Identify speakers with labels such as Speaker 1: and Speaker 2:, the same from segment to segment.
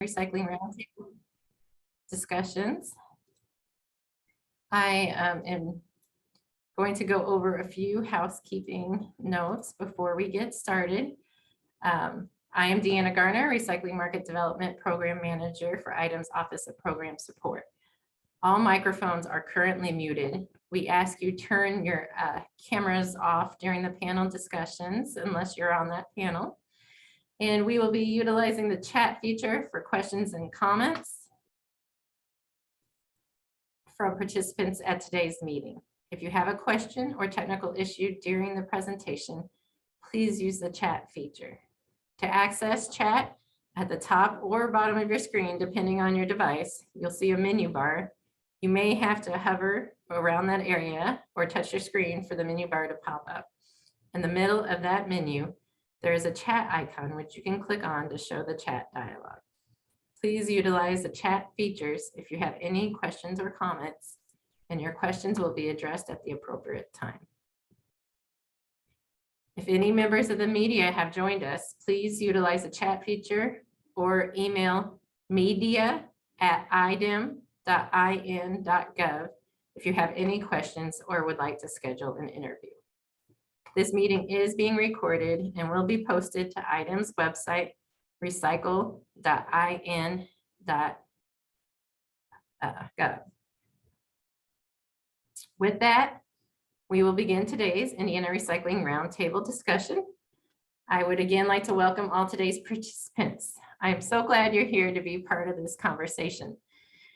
Speaker 1: Recycling Roundtable discussions. I am going to go over a few housekeeping notes before we get started. I am Deanna Garner, Recycling Market Development Program Manager for Items Office of Program Support. All microphones are currently muted. We ask you turn your cameras off during the panel discussions unless you're on that panel. And we will be utilizing the chat feature for questions and comments from participants at today's meeting. If you have a question or technical issue during the presentation, please use the chat feature. To access chat, at the top or bottom of your screen, depending on your device, you'll see a menu bar. You may have to hover around that area or touch your screen for the menu bar to pop up. In the middle of that menu, there is a chat icon which you can click on to show the chat dialog. Please utilize the chat features if you have any questions or comments, and your questions will be addressed at the appropriate time. If any members of the media have joined us, please utilize the chat feature or email media@idem.in.gov if you have any questions or would like to schedule an interview. This meeting is being recorded and will be posted to IDEM's website, recycle.in.gov. With that, we will begin today's Indiana Recycling Roundtable discussion. I would again like to welcome all today's participants. I am so glad you're here to be part of this conversation.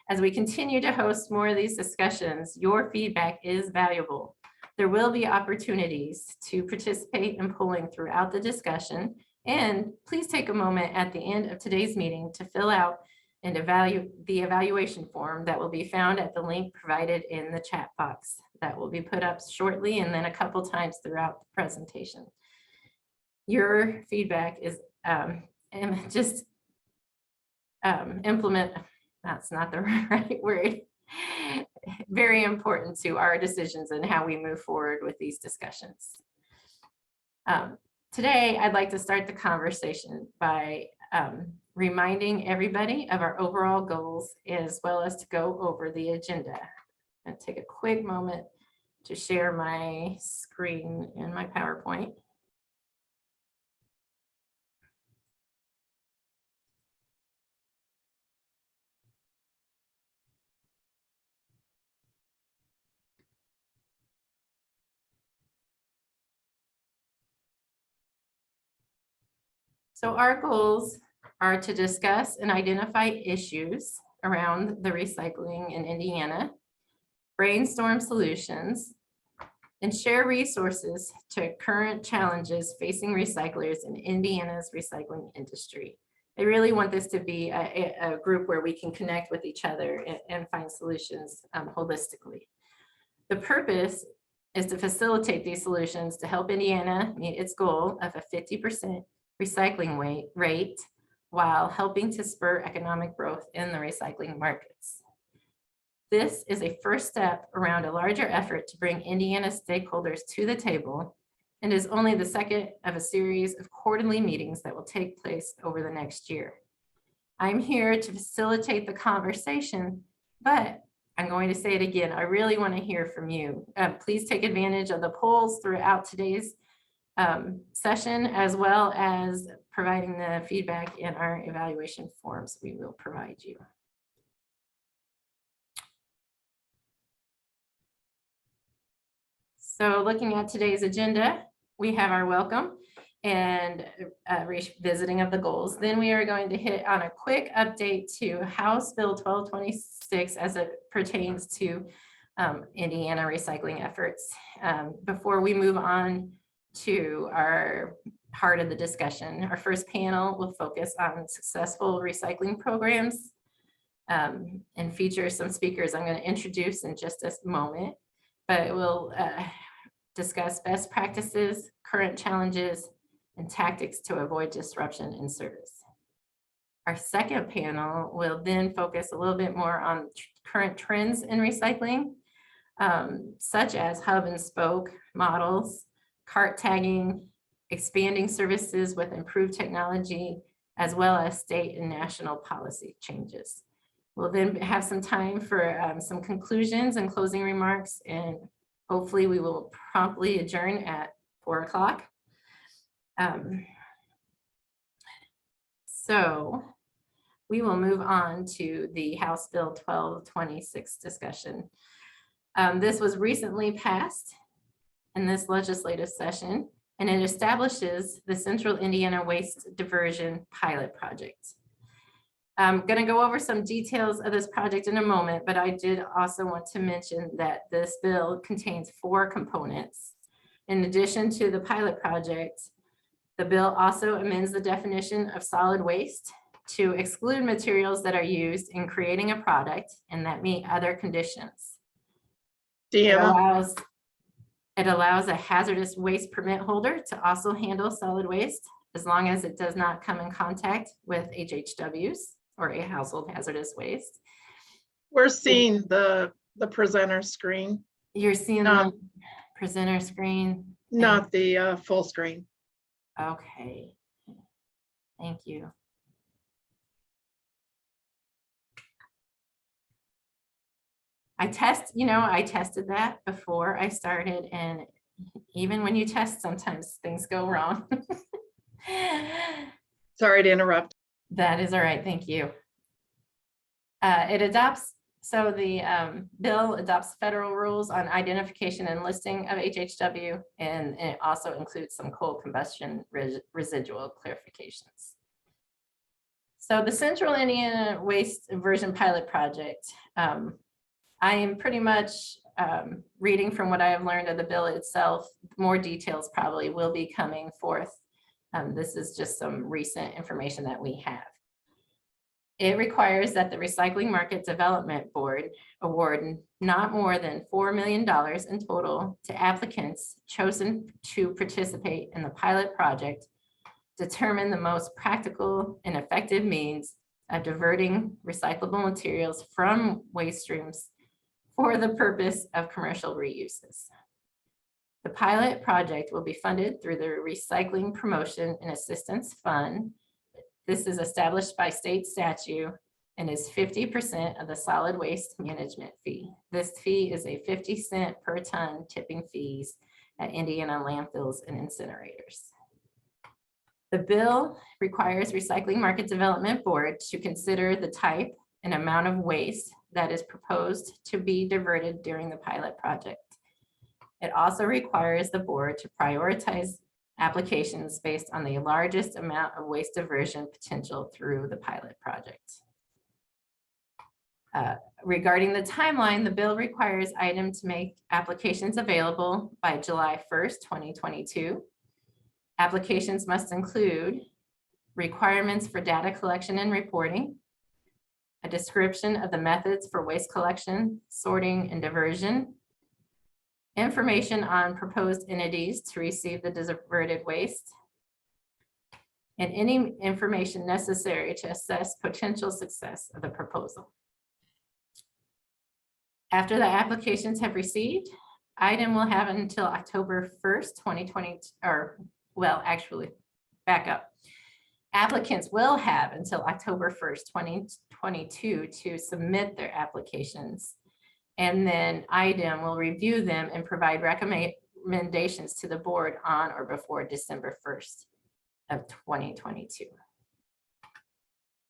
Speaker 1: As we continue to host more of these discussions, your feedback is valuable. There will be opportunities to participate in polling throughout the discussion, and please take a moment at the end of today's meeting to fill out and evaluate the evaluation form that will be found at the link provided in the chat box that will be put up shortly and then a couple times throughout the presentation. Your feedback is implement, that's not the right word, very important to our decisions and how we move forward with these discussions. Today, I'd like to start the conversation by reminding everybody of our overall goals, as well as to go over the agenda. And take a quick moment to share my screen and my PowerPoint. So our goals are to discuss and identify issues around the recycling in Indiana, brainstorm solutions, and share resources to current challenges facing recyclers in Indiana's recycling industry. I really want this to be a group where we can connect with each other and find solutions holistically. The purpose is to facilitate these solutions to help Indiana meet its goal of a 50% recycling rate while helping to spur economic growth in the recycling markets. This is a first step around a larger effort to bring Indiana stakeholders to the table and is only the second of a series of quarterly meetings that will take place over the next year. I'm here to facilitate the conversation, but I'm going to say it again, I really want to hear from you. Please take advantage of the polls throughout today's session, as well as providing the feedback in our evaluation forms we will provide you. So looking at today's agenda, we have our welcome and revisiting of the goals. Then we are going to hit on a quick update to House Bill 1226 as it pertains to Indiana recycling efforts. Before we move on to our part of the discussion, our first panel will focus on successful recycling programs and feature some speakers I'm going to introduce in just a moment, but we'll discuss best practices, current challenges, and tactics to avoid disruption in service. Our second panel will then focus a little bit more on current trends in recycling, such as hub and spoke models, cart tagging, expanding services with improved technology, as well as state and national policy changes. We'll then have some time for some conclusions and closing remarks, and hopefully we will promptly adjourn at 4 o'clock. So we will move on to the House Bill 1226 discussion. This was recently passed in this legislative session, and it establishes the Central Indiana Waste Diversion Pilot Project. I'm going to go over some details of this project in a moment, but I did also want to mention that this bill contains 4 components. In addition to the pilot project, the bill also amends the definition of solid waste to exclude materials that are used in creating a product and that meet other conditions. It allows a hazardous waste permit holder to also handle solid waste as long as it does not come in contact with HHWs or a household hazardous waste.
Speaker 2: We're seeing the presenter screen.
Speaker 1: You're seeing the presenter screen?
Speaker 2: Not the full screen.
Speaker 1: Okay, thank you. I tested that before I started, and even when you test, sometimes things go wrong.
Speaker 2: Sorry to interrupt.
Speaker 1: That is all right, thank you. The bill adopts federal rules on identification and listing of HHW, and it also includes some coal combustion residual clarifications. So the Central Indiana Waste Diversion Pilot Project, I am pretty much reading from what I have learned of the bill itself. More details probably will be coming forth. This is just some recent information that we have. It requires that the Recycling Market Development Board award not more than $4 million in total to applicants chosen to participate in the pilot project, determine the most practical and effective means of diverting recyclable materials from waste streams for the purpose of commercial reuses. The pilot project will be funded through the Recycling Promotion and Assistance Fund. This is established by state statute and is 50% of the solid waste management fee. This fee is a 50-cent per ton tipping fees at Indiana landfills and incinerators. The bill requires Recycling Market Development Board to consider the type and amount of waste that is proposed to be diverted during the pilot project. It also requires the board to prioritize applications based on the largest amount of waste diversion potential through the pilot project. Regarding the timeline, the bill requires IDEM to make applications available by July 1st, 2022. Applications must include requirements for data collection and reporting, a description of the methods for waste collection, sorting, and diversion, information on proposed entities to receive the diverted waste, and any information necessary to assess potential success of the proposal. After the applications have received, IDEM will have until October 1st, 2020, actually, back up. Applicants will have until October 1st, 2022 to submit their applications. And then IDEM will review them and provide recommendations to the board on or before December 1st of 2022.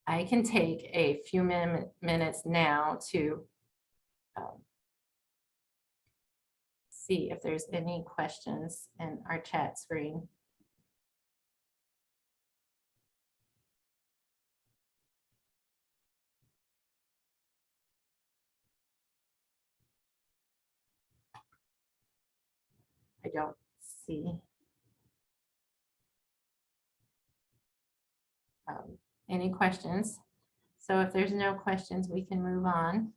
Speaker 1: I can take a few minutes now to see if there's any questions in our chat screen. I don't see any questions. So if there's no questions, we can move on.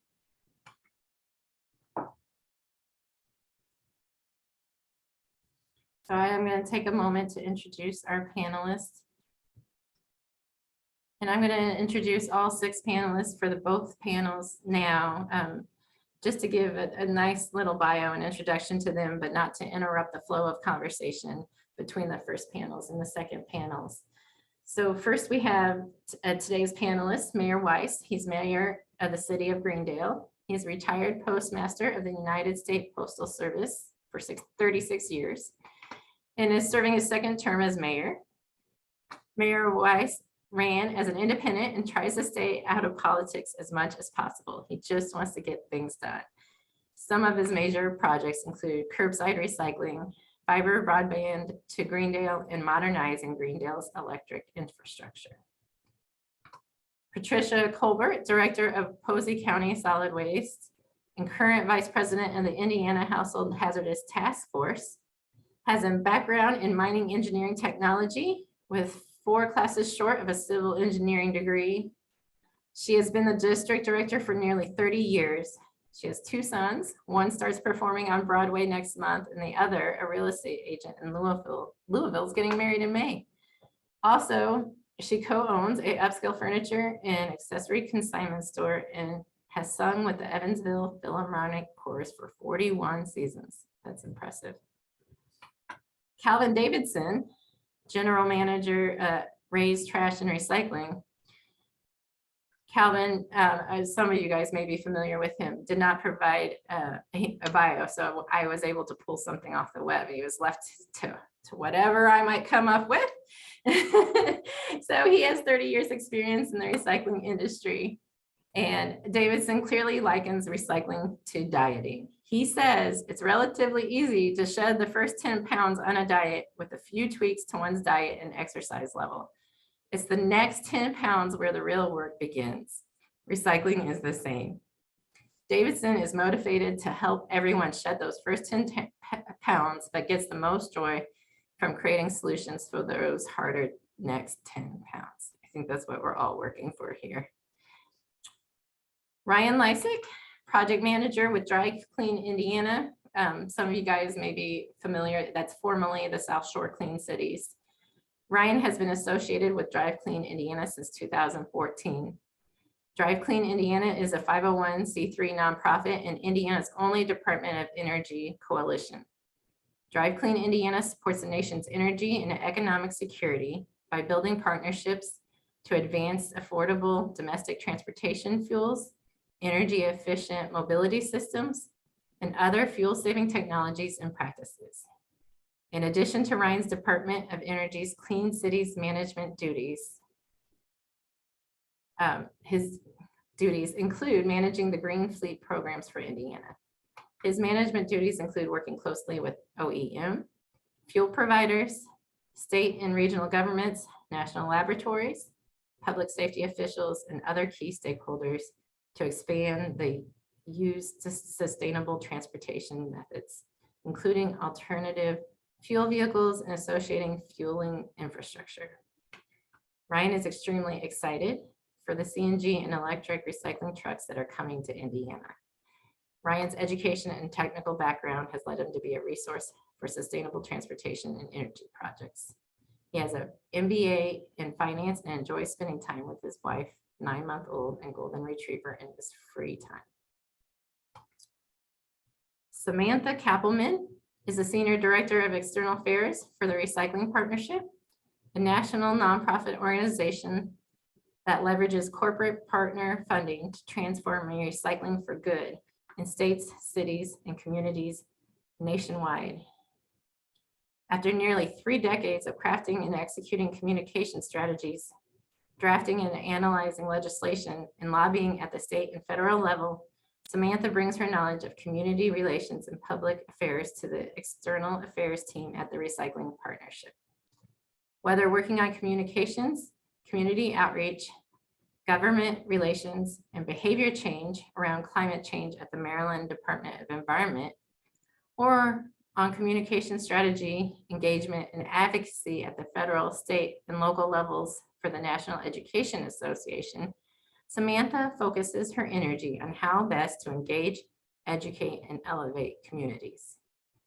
Speaker 1: So I am going to take a moment to introduce our panelists. And I'm going to introduce all 6 panelists for both panels now, just to give a nice little bio and introduction to them, but not to interrupt the flow of conversation between the first panels and the second panels. So first we have today's panelist, Mayor Weiss. He's mayor of the city of Greendale. He's retired postmaster of the United States Postal Service for 36 years and is serving his second term as mayor. Mayor Weiss ran as an independent and tries to stay out of politics as much as possible. He just wants to get things done. Some of his major projects include curbside recycling, fiber broadband to Greendale, and modernizing Greendale's electric infrastructure. Patricia Colbert, Director of Posey County Solid Waste and current Vice President of the Indiana Household Hazardous Task Force, has a background in mining engineering technology with 4 classes short of a civil engineering degree. She has been the district director for nearly 30 years. She has 2 sons. One starts performing on Broadway next month, and the other, a real estate agent in Louisville. Louisville's getting married in May. Also, she co-owns a upscale furniture and accessory consignment store and has sung with the Evansville Philharmonic Chorus for 41 seasons. That's impressive. Calvin Davidson, General Manager, Ray's Trash and Recycling. Calvin, as some of you guys may be familiar with him, did not provide a bio, so I was able to pull something off the web. He was left to whatever I might come up with. So he has 30 years experience in the recycling industry. And Davidson clearly likens recycling to dieting. He says it's relatively easy to shed the first 10 pounds on a diet with a few tweaks to one's diet and exercise level. It's the next 10 pounds where the real work begins. Recycling is the same. Davidson is motivated to help everyone shed those first 10 pounds, but gets the most joy from creating solutions for those harder next 10 pounds. I think that's what we're all working for here. Ryan Lysick, project manager with Dry Clean Indiana. Some of you guys may be familiar, that's formerly the South Shore Clean Cities. Ryan has been associated with Drive Clean Indiana since 2014. Drive Clean Indiana is a 501c3 nonprofit and Indiana's only Department of Energy coalition. Drive Clean Indiana supports the nation's energy and economic security by building partnerships to advance affordable domestic transportation fuels, energy efficient mobility systems, and other fuel-saving technologies and practices. In addition to Ryan's Department of Energy's Clean Cities management duties, his duties include managing the Green Fleet programs for Indiana. His management duties include working closely with OEM, fuel providers, state and regional governments, national laboratories, public safety officials, and other key stakeholders to expand the use to sustainable transportation methods, including alternative fuel vehicles and associating fueling infrastructure. Ryan is extremely excited for the CNG and electric recycling trucks that are coming to Indiana. Ryan's education and technical background has led him to be a resource for sustainable transportation and energy projects. He has an MBA in finance and enjoys spending time with his wife, 9-month-old and golden retriever in his free time. Samantha Kappelman is the Senior Director of External Affairs for the Recycling Partnership, a national nonprofit organization that leverages corporate partner funding to transform recycling for good in states, cities, and communities nationwide. After nearly 3 decades of crafting and executing communication strategies, drafting and analyzing legislation, and lobbying at the state and federal level, Samantha brings her knowledge of community relations and public affairs to the external affairs team at the Recycling Partnership. Whether working on communications, community outreach, government relations, and behavior change around climate change at the Maryland Department of Environment, or on communication strategy, engagement, and advocacy at the federal, state, and local levels for the National Education Association, Samantha focuses her energy on how best to engage, educate, and elevate communities.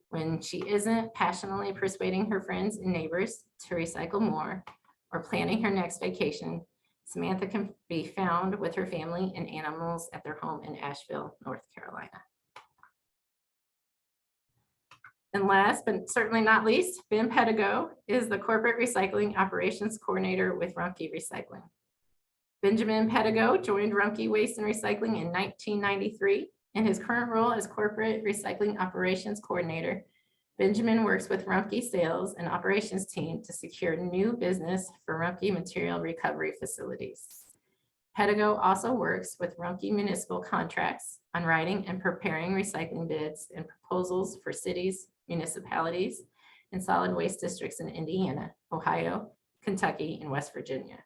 Speaker 1: When she isn't passionately persuading her friends and neighbors to recycle more or planning her next vacation, Samantha can be found with her family and animals at their home in Asheville, North Carolina. And last but certainly not least, Ben Pedigo is the Corporate Recycling Operations Coordinator with Rumpke Recycling. Benjamin Pedigo joined Rumpke Waste and Recycling in 1993. In his current role as Corporate Recycling Operations Coordinator, Benjamin works with Rumpke sales and operations team to secure new business for Rumpke material recovery facilities. Pedigo also works with Rumpke municipal contracts on writing and preparing recycling bids and proposals for cities, municipalities, and solid waste districts in Indiana, Ohio, Kentucky, and West Virginia.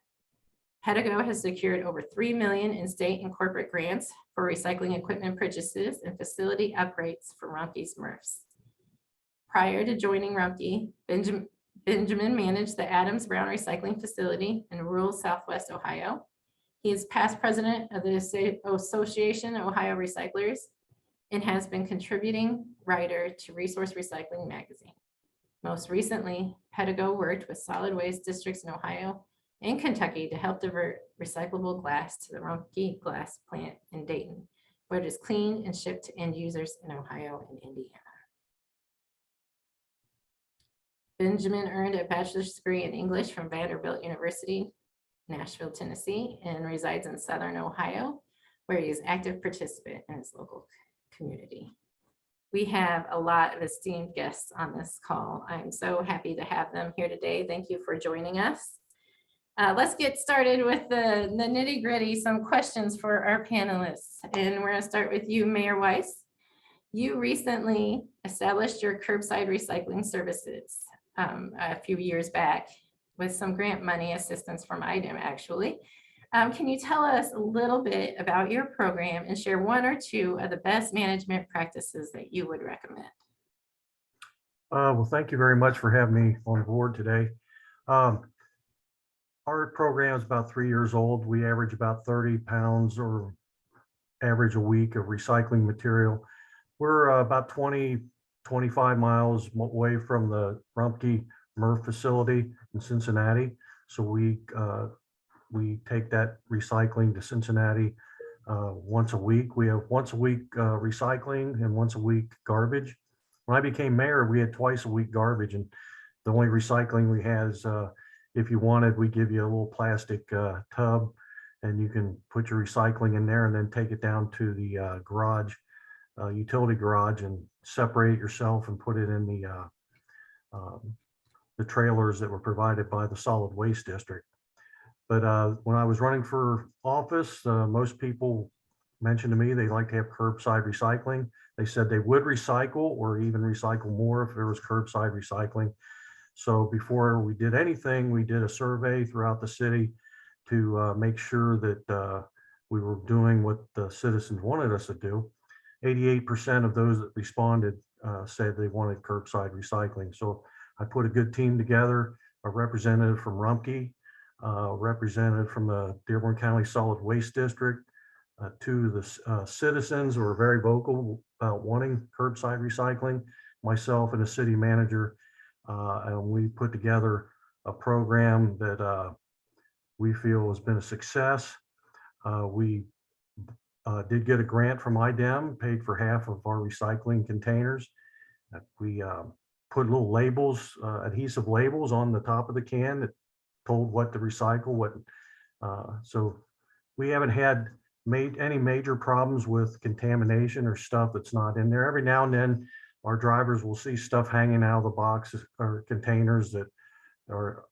Speaker 1: Pedigo has secured over $3 million in state and corporate grants for recycling equipment purchases and facility upgrades for Rumpke's MRFs. Prior to joining Rumpke, Benjamin managed the Adams Brown Recycling Facility in rural Southwest Ohio. He is past president of the Association of Ohio Recyclers and has been contributing writer to Resource Recycling magazine. Most recently, Pedigo worked with solid waste districts in Ohio and Kentucky to help divert recyclable glass to the Rumpke glass plant in Dayton, where it is cleaned and shipped to end users in Ohio and Indiana. Benjamin earned a bachelor's degree in English from Vanderbilt University, Nashville, Tennessee, and resides in Southern Ohio, where he is an active participant in his local community. We have a lot of esteemed guests on this call. I'm so happy to have them here today. Thank you for joining us. Let's get started with the nitty gritty, some questions for our panelists. And we're gonna start with you, Mayor Weiss. You recently established your curbside recycling services a few years back with some grant money assistance from IDEM, actually. Can you tell us a little bit about your program and share one or two of the best management practices that you would recommend?
Speaker 3: Well, thank you very much for having me on board today. Our program is about 3 years old. We average about 30 pounds or average a week of recycling material. We're about 25 miles away from the Rumpke MRF facility in Cincinnati. So we take that recycling to Cincinnati once a week. We have once a week recycling and once a week garbage. When I became mayor, we had twice a week garbage, and the only recycling we had is if you wanted, we give you a little plastic tub and you can put your recycling in there and then take it down to the garage, utility garage, and separate it yourself and put it in the trailers that were provided by the solid waste district. But when I was running for office, most people mentioned to me they like to have curbside recycling. They said they would recycle or even recycle more if there was curbside recycling. So before we did anything, we did a survey throughout the city to make sure that we were doing what the citizens wanted us to do. 88% of those that responded said they wanted curbside recycling. So I put a good team together, a representative from Rumpke, representative from the Dearborn County Solid Waste District, two of the citizens who are very vocal about wanting curbside recycling, myself and the city manager. And we put together a program that we feel has been a success. We did get a grant from IDEM, paid for half of our recycling containers. We put little labels, adhesive labels on the top of the can that told what to recycle, so we haven't had any major problems with contamination or stuff that's not in there. Every now and then, our drivers will see stuff hanging out of the boxes or containers that are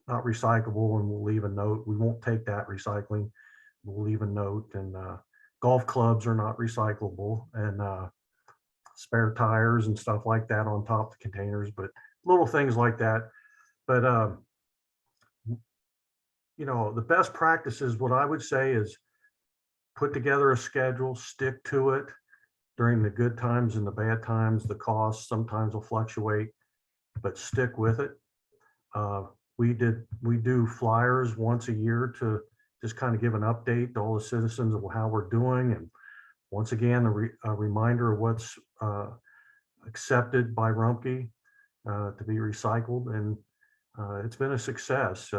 Speaker 3: not recyclable, and we'll leave a note. We won't take that recycling. We'll leave a note. And golf clubs are not recyclable, and spare tires and stuff like that on top of the containers, but little things like that. But you know, the best practices, what I would say is put together a schedule, stick to it. During the good times and the bad times, the costs sometimes will fluctuate, but stick with it. We do flyers once a year to just kind of give an update to all the citizens of how we're doing. And once again, a reminder of what's accepted by Rumpke to be recycled. And it's been a success.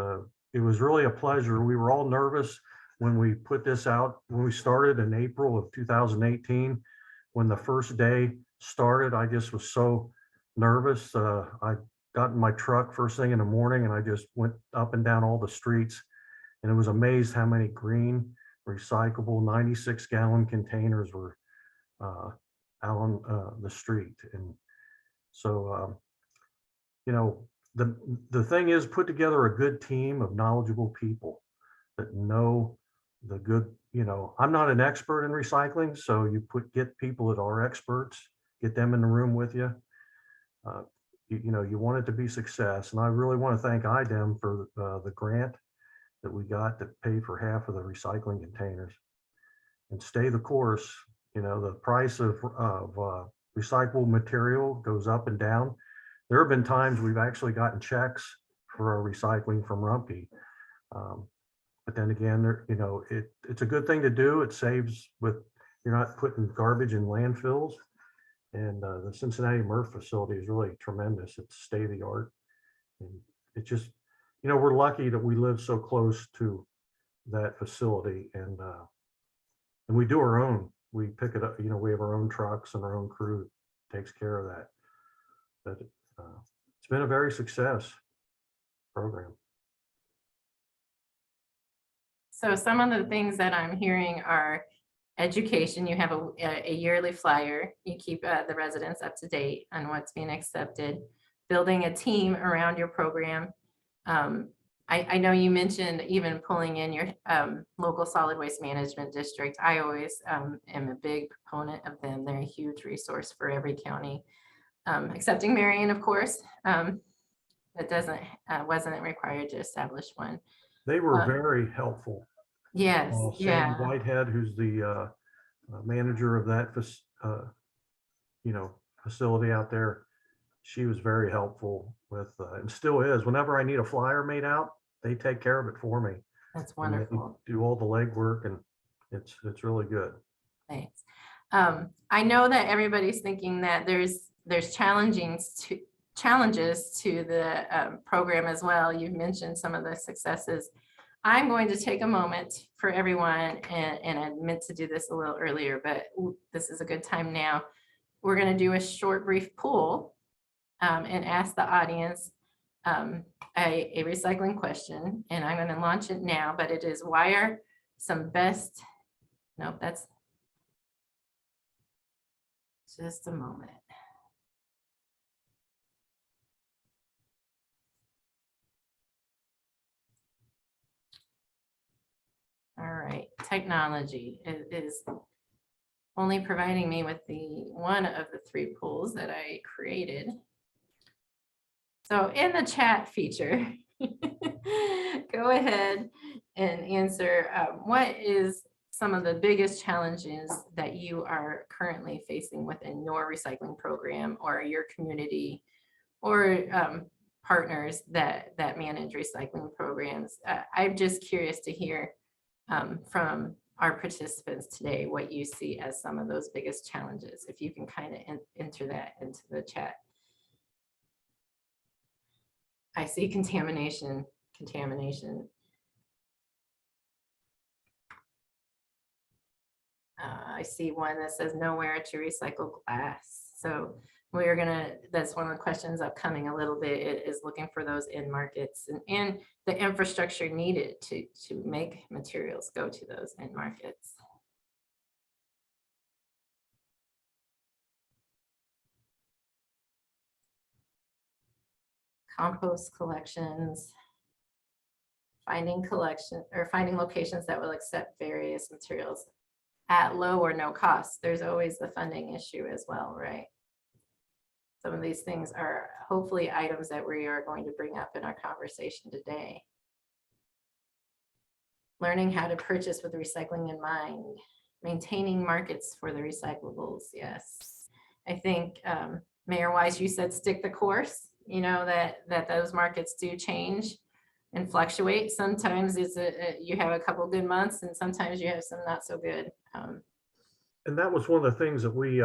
Speaker 3: It was really a pleasure. We were all nervous when we put this out, when we started in April of 2018. When the first day started, I just was so nervous. I got in my truck first thing in the morning and I just went up and down all the streets, and I was amazed how many green recyclable 96-gallon containers were out on the street. And so, you know, the thing is, put together a good team of knowledgeable people that know the good, you know, I'm not an expert in recycling, so you get people that are experts, get them in the room with you. You know, you want it to be success. And I really want to thank IDEM for the grant that we got that paid for half of the recycling containers. And stay the course. You know, the price of recyclable material goes up and down. There have been times we've actually gotten checks for our recycling from Rumpke. But then again, you know, it's a good thing to do. It saves you're not putting garbage in landfills. And the Cincinnati MRF facility is really tremendous. It's state of the art. And it just, you know, we're lucky that we live so close to that facility, and we do our own. We pick it up, you know, we have our own trucks and our own crew takes care of that. But it's been a very success program.
Speaker 1: So some of the things that I'm hearing are education. You have a yearly flyer. You keep the residents up to date on what's being accepted, building a team around your program. I know you mentioned even pulling in your local solid waste management district. I always am a big proponent of them. They're a huge resource for every county, excepting Marion, of course. That wasn't required to establish one.
Speaker 3: They were very helpful.
Speaker 1: Yes,
Speaker 3: Sandy
Speaker 1: yeah.
Speaker 3: Whitehead, who's the manager of that, you know, facility out there, she was very helpful with, and still is. Whenever I need a flyer made out, they take care of it for me.
Speaker 1: That's
Speaker 3: And they
Speaker 1: wonderful.
Speaker 3: do all the legwork, and it's really good.
Speaker 1: Thanks. I know that everybody's thinking that there's challenges to the program as well. You've mentioned some of the successes. I'm going to take a moment for everyone, and I meant to do this a little earlier, but this is a good time now. We're going to do a short, brief poll and ask the audience a recycling question, and I'm going to launch it now, but it is, why are some best, no, that's just a moment. All right, technology is only providing me with one of the 3 polls that I created. So in the chat feature, go ahead and answer what is some of the biggest challenges that you are currently facing within your recycling program or your community or partners that manage recycling programs. I'm just curious to hear from our participants today what you see as some of those biggest challenges, if you can kind of enter that into the chat. I see contamination. I see one that says nowhere to recycle glass. So that's one of the questions upcoming a little bit, is looking for those end markets and the infrastructure needed to make materials go to those end markets. Compost collections, finding locations that will accept various materials at low or no cost. There's always the funding issue as well, right? Some of these things are hopefully items that we are going to bring up in our conversation today. Learning how to purchase with recycling in mind, maintaining markets for the recyclables. Yes, I think Mayor Wise, you said stick the course. You know that those markets do change and fluctuate. Sometimes you have a couple good months, and sometimes you have some not so good.
Speaker 3: And that was one of the things that we,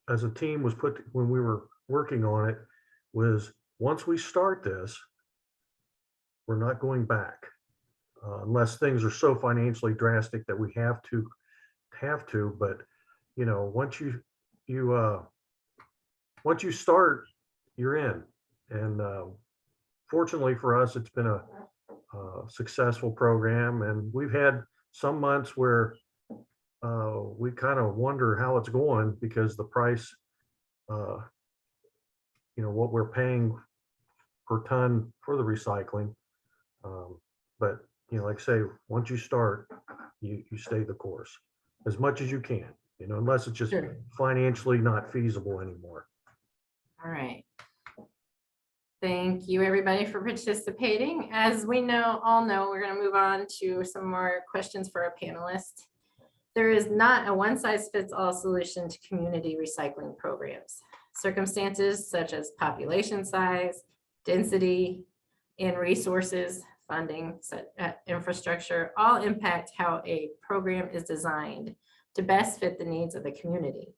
Speaker 3: as a team, was put when we were working on it, was once we start this, we're not going back unless things are so financially drastic that we have to. But you know, once you start, you're in. And fortunately for us, it's been a successful program, and we've had some months where we kind of wonder how it's going because the price, what we're paying per ton for the recycling. But like I say, once you start, you stay the course as much as you can, unless it's just
Speaker 1: Sure.
Speaker 3: financially not feasible anymore.
Speaker 1: All right. Thank you, everybody, for participating. As we all know, we're going to move on to some more questions for our panelists. There is not a one-size-fits-all solution to community recycling programs. Circumstances such as population size, density, and resources, funding, infrastructure, all impact how a program is designed to best fit the needs of the community.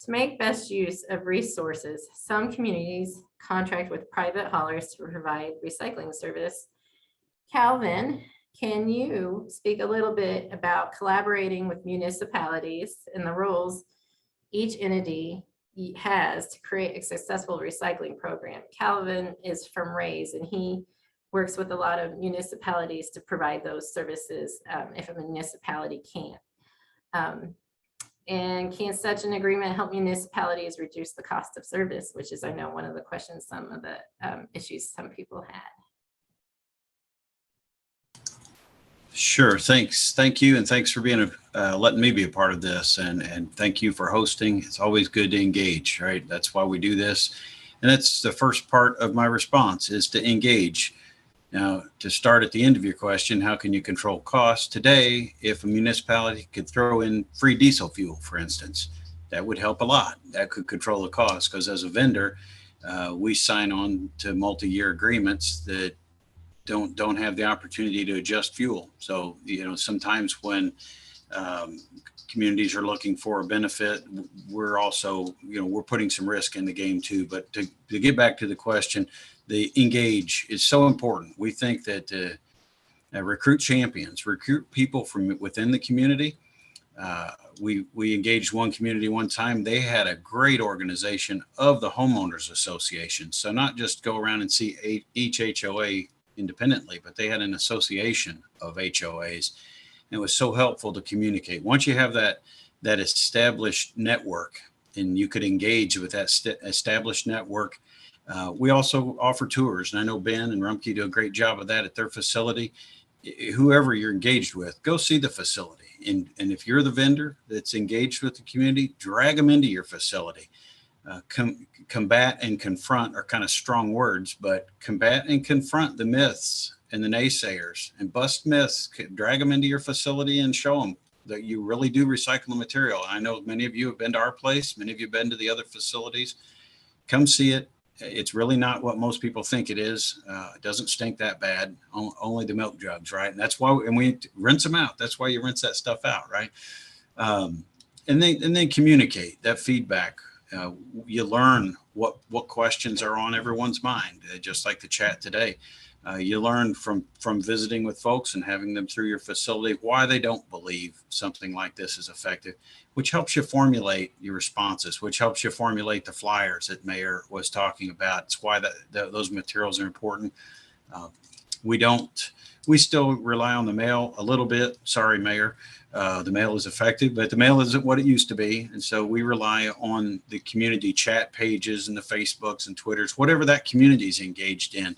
Speaker 1: To make best use of resources, some communities contract with private haulers to provide recycling service. Calvin, can you speak a little bit about collaborating with municipalities and the roles each entity has to create a successful recycling program? Calvin is from Rays, and he works with a lot of municipalities to provide those services if a municipality can't. And can such an agreement help municipalities reduce the cost of service, which is, I know, one of the questions, some of the issues some people had.
Speaker 4: Sure. Thanks. Thank you. And thanks for being letting me be a part of this. And thank you for hosting. It's always good to engage, right? That's why we do this. And that's the first part of my response, is to engage. Now, to start at the end of your question, how can you control costs? Today, if a municipality could throw in free diesel fuel, for instance, that would help a lot. That could control the cost, because as a vendor, we sign on to multi-year agreements that don't have the opportunity to adjust fuel. So, sometimes when communities are looking for a benefit, we're also, we're putting some risk in the game too. But to get back to the question, the engage is so important. We think that recruit champions, recruit people from within the community. We engaged one community one time. They had a great organization of the homeowners association. So not just go around and see each HOA independently, but they had an association of HOAs. And it was so helpful to communicate. Once you have that established network, and you could engage with that established network. We also offer tours, and I know Ben and Rumpke do a great job of that at their facility. Whoever you're engaged with, go see the facility. And if you're the vendor that's engaged with the community, drag them into your facility. Combat and confront are kind of strong words, but combat and confront the myths and the naysayers, and bust myths. Drag them into your facility and show them that you really do recycle the material. I know many of you have been to our place. Many of you have been to the other facilities. Come see it. It's really not what most people think it is. It doesn't stink that bad. Only the milk jugs, right? And that's why, and we rinse them out. That's why you rinse that stuff out, right? And then communicate that feedback. You learn what questions are on everyone's mind, just like the chat today. You learn from visiting with folks and having them through your facility why they don't believe something like this is effective, which helps you formulate your responses, which helps you formulate the flyers that Mayor was talking about. It's why those materials are important. We still rely on the mail a little bit. Sorry, Mayor. The mail is effective, but the mail isn't what it used to be. And so we rely on the community chat pages and the Facebooks and Twitters, whatever that community is engaged in.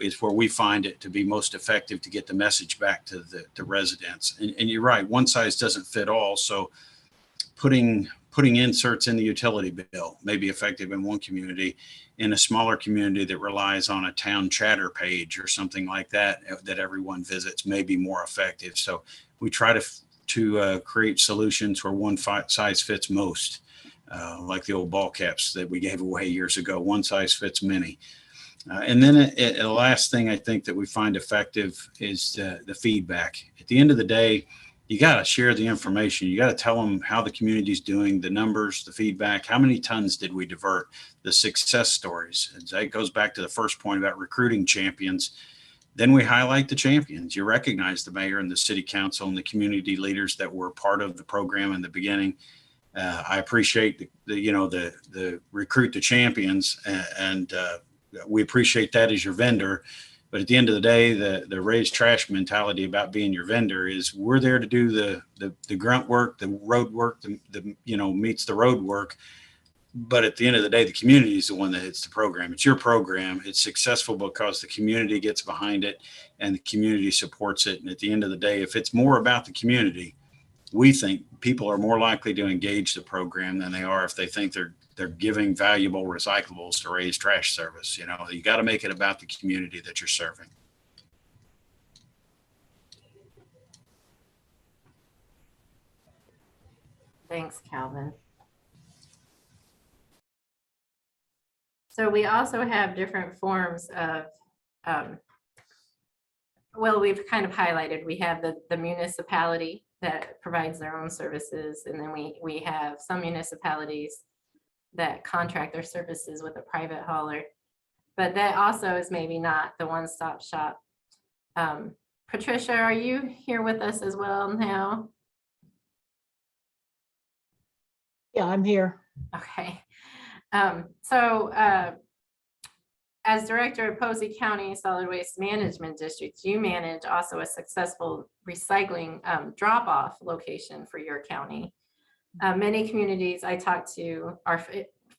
Speaker 4: Is where we find it to be most effective to get the message back to the residents. And you're right, one size doesn't fit all. So putting inserts in the utility bill may be effective in one community. In a smaller community that relies on a town chatter page or something like that everyone visits may be more effective. So we try to create solutions where one size fits most, like the old ball caps that we gave away years ago. One size fits many. And then the last thing I think that we find effective is the feedback. At the end of the day, you got to share the information. You got to tell them how the community's doing, the numbers, the feedback, how many tons did we divert, the success stories. And that goes back to the first point about recruiting champions. Then we highlight the champions. You recognize the mayor and the city council and the community leaders that were part of the program in the beginning. I appreciate the recruit the champions, and we appreciate that as your vendor. But at the end of the day, the raised trash mentality about being your vendor is we're there to do the grunt work, the road work, the meets the road work. But at the end of the day, the community is the one that hits the program. It's your program. It's successful because the community gets behind it and the community supports it. And at the end of the day, if it's more about the community, we think people are more likely to engage the program than they are if they think they're giving valuable recyclables to raise trash service. You got to make it about the community that you're serving.
Speaker 1: Thanks, Calvin. So we also have different forms of, well, we've kind of highlighted, we have the municipality that provides their own services. And then we have some municipalities that contract their services with a private hauler. But that also is maybe not the one-stop shop. Patricia, are you here with us as well now?
Speaker 5: Yeah, I'm here.
Speaker 1: Okay. As director of Posey County Solid Waste Management District, you manage also a successful recycling drop-off location for your county. Many communities I talk to are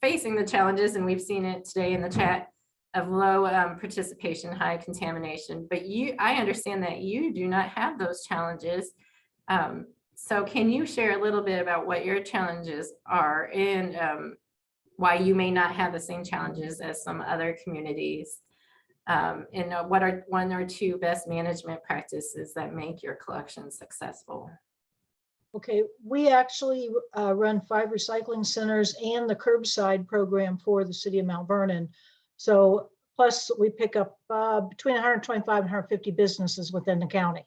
Speaker 1: facing the challenges, and we've seen it today in the chat, of low participation, high contamination. But I understand that you do not have those challenges. So can you share a little bit about what your challenges are and why you may not have the same challenges as some other communities? And what are one or two best management practices that make your collection successful?
Speaker 5: Okay, we actually run 5 recycling centers and the curbside program for the city of Mount Vernon. So plus we pick up between 125 and 150 businesses within the county.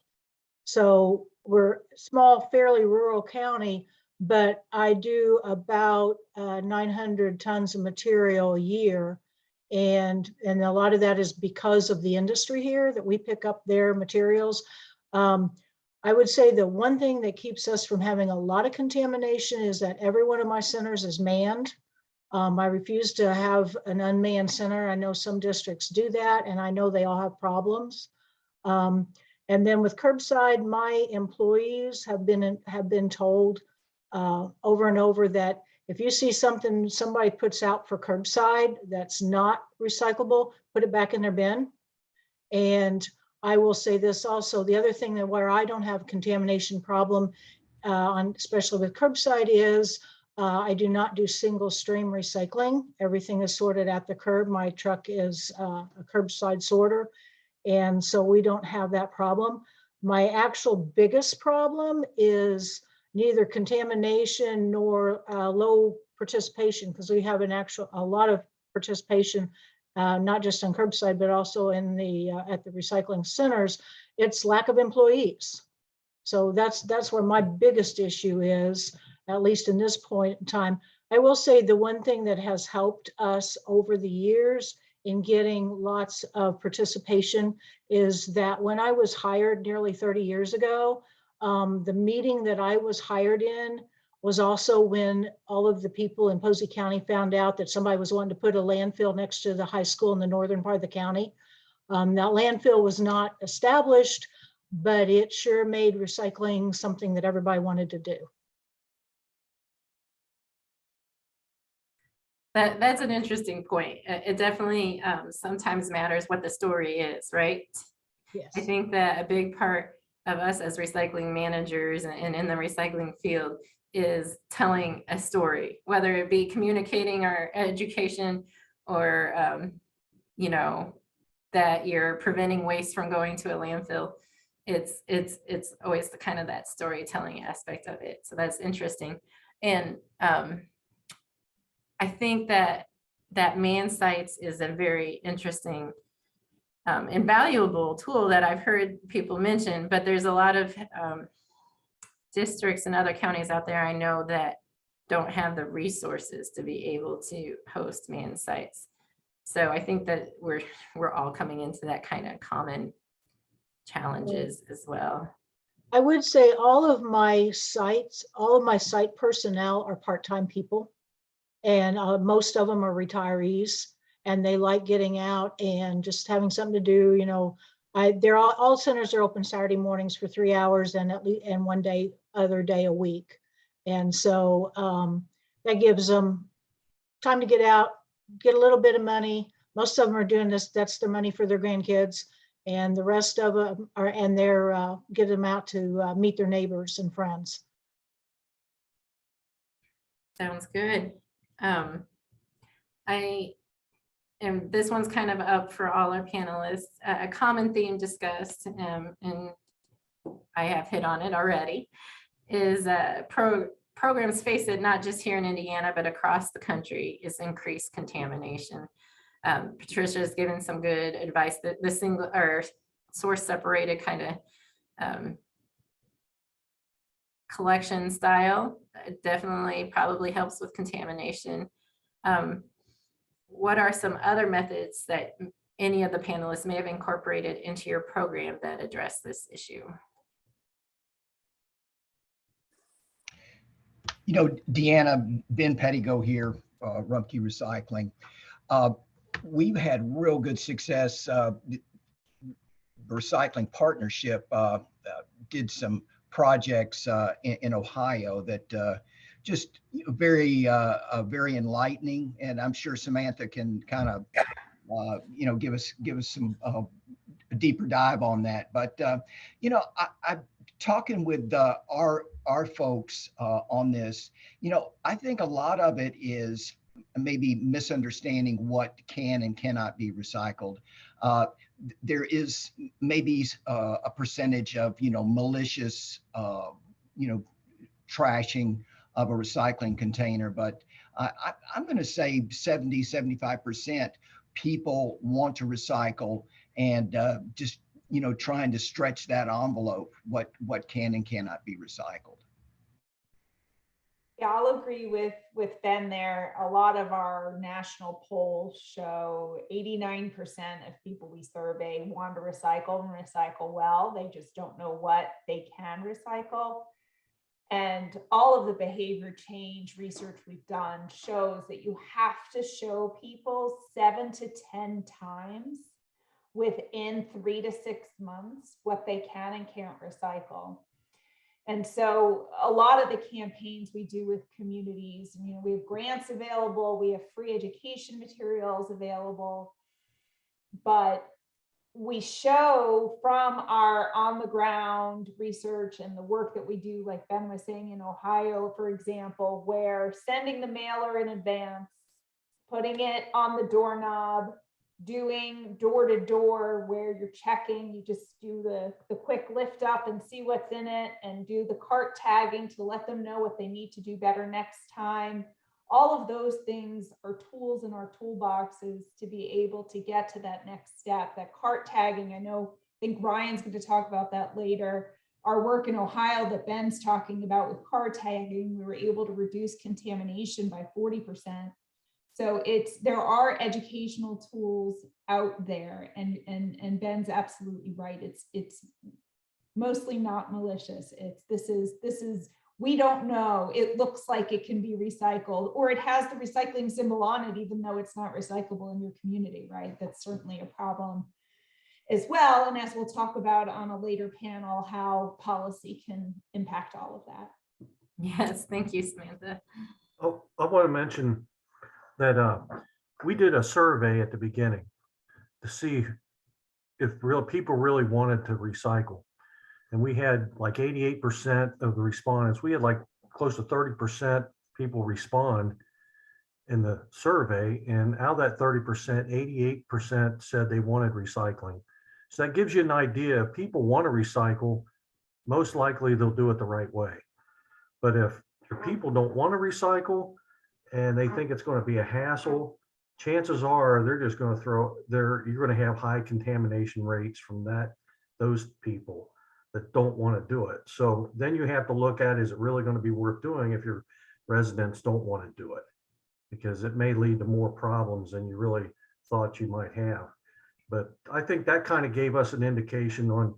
Speaker 5: So we're a small, fairly rural county, but I do about 900 tons of material a year. And a lot of that is because of the industry here that we pick up their materials. I would say the one thing that keeps us from having a lot of contamination is that every one of my centers is manned. I refuse to have an unmanned center. I know some districts do that, and I know they all have problems. And then with curbside, my employees have been told over and over that if you see something somebody puts out for curbside that's not recyclable, put it back in their bin. And I will say this also, the other thing that where I don't have contamination problem, especially with curbside, is I do not do single stream recycling. Everything is sorted at the curb. My truck is a curbside sorter. And so we don't have that problem. My actual biggest problem is neither contamination nor low participation, because we have a lot of participation, not just on curbside, but also in at the recycling centers. It's lack of employees. So that's where my biggest issue is, at least in this point in time. I will say the one thing that has helped us over the years in getting lots of participation is that when I was hired nearly 30 years ago, the meeting that I was hired in was also when all of the people in Posey County found out that somebody was wanting to put a landfill next to the high school in the northern part of the county. That landfill was not established, but it sure made recycling something that everybody wanted to do.
Speaker 1: That's an interesting point. It definitely sometimes matters what the story is, right?
Speaker 5: Yes.
Speaker 1: I think that a big part of us as recycling managers and in the recycling field is telling a story, whether it be communicating our education or, that you're preventing waste from going to a landfill. It's always the kind of that storytelling aspect of it. So that's interesting. And I think that man sites is a very interesting and valuable tool that I've heard people mention, but there's a lot of districts and other counties out there I know that don't have the resources to be able to host man sites. So I think that we're all coming into that kind of common challenges as well.
Speaker 5: I would say all of my site personnel are part-time people. And most of them are retirees, and they like getting out and just having something to do, you know. They're all centers are open Saturday mornings for 3 hours and at least, and one other day a week. And so that gives them time to get out, get a little bit of money. Most of them are doing this, that's their money for their grandkids. And the rest of them are, and they're get them out to meet their neighbors and friends.
Speaker 1: Sounds good. And this one's kind of up for all our panelists. A common theme discussed, and I have hit on it already, is programs face it not just here in Indiana, but across the country, is increased contamination. Patricia has given some good advice that the single or source separated kind of collection style definitely probably helps with contamination. What are some other methods that any of the panelists may have incorporated into your program that address this issue?
Speaker 6: You know, Deanna, Ben Pettigo here, Rumpke Recycling. We've had real good success. Recycling Partnership did some projects in Ohio that just very enlightening, and I'm sure Samantha can kind of you know, give us some a deeper dive on that. But you know, I'm talking with our folks on this. You know, I think a lot of it is maybe misunderstanding what can and cannot be recycled. There is maybe a percentage of, you know, malicious, you know, trashing of a recycling container, but I'm going to say 70-75% people want to recycle, and just, you know, trying to stretch that envelope, what can and cannot be recycled.
Speaker 7: Yeah, I'll agree with Ben there. A lot of our national polls show 89% of people we survey want to recycle and recycle well. They just don't know what they can recycle. And all of the behavior change research we've done shows that you have to show people 7 to 10 times within 3 to 6 months what they can and can't recycle. And so a lot of the campaigns we do with communities, you know, we have grants available, we have free education materials available, but we show from our on the ground research and the work that we do, like Ben was saying, in Ohio, for example, where sending the mailer in advance, putting it on the doorknob, doing door to door where you're checking, you just do the quick lift up and see what's in it, and do the cart tagging to let them know what they need to do better next time. All of those things are tools in our toolboxes to be able to get to that next step. That cart tagging, I think Ryan's going to talk about that later. Our work in Ohio that Ben's talking about with cart tagging, we were able to reduce contamination by 40%. So there are educational tools out there, and Ben's absolutely right. It's mostly not malicious. This is we don't know. It looks like it can be recycled, or it has the recycling symbol on it, even though it's not recyclable in your community, right? That's certainly a problem as well. And as we'll talk about on a later panel, how policy can impact all of that.
Speaker 1: Yes, thank you, Samantha.
Speaker 3: Oh, I want to mention that we did a survey at the beginning to see if people really wanted to recycle. And we had like 88% of the respondents. We had like close to 30% people respond in the survey. And out of that 30%, 88% said they wanted recycling. So that gives you an idea. If people want to recycle, most likely they'll do it the right way. But if people don't want to recycle and they think it's going to be a hassle, chances are they're just going to you're going to have high contamination rates from those people that don't want to do it. So then you have to look at, is it really going to be worth doing if your residents don't want to do it? Because it may lead to more problems than you really thought you might have. But I think that kind of gave us an indication on,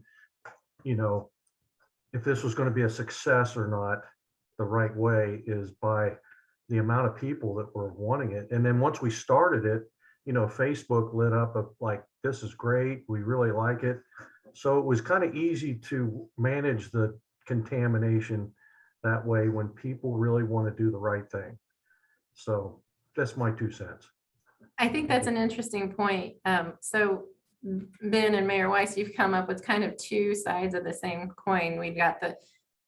Speaker 3: you know, if this was going to be a success or not the right way is by the amount of people that were wanting it. And then once we started it, you know, Facebook lit up of like, this is great, we really like it. So it was kind of easy to manage the contamination that way when people really want to do the right thing. So that's my 2 cents.
Speaker 1: I think that's an interesting point. So Ben and Mayor Weiss, you've come up with kind of 2 sides of the same coin. We've got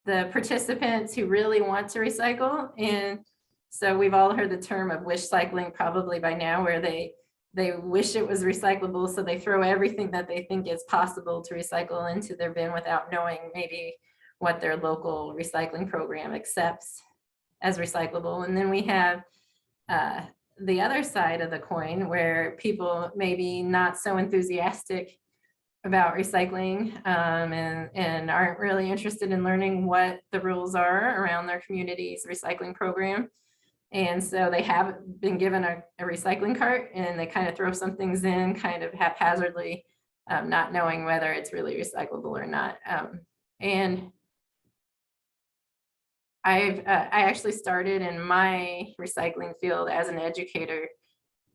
Speaker 1: the participants who really want to recycle. And so we've all heard the term of wish cycling probably by now, where they wish it was recyclable. So they throw everything that they think is possible to recycle into their bin without knowing maybe what their local recycling program accepts as recyclable. And then we have the other side of the coin where people maybe not so enthusiastic about recycling and aren't really interested in learning what the rules are around their community's recycling program. And so they have been given a recycling cart and they kind of throw some things in kind of haphazardly, not knowing whether it's really recyclable or not. And I actually started in my recycling field as an educator.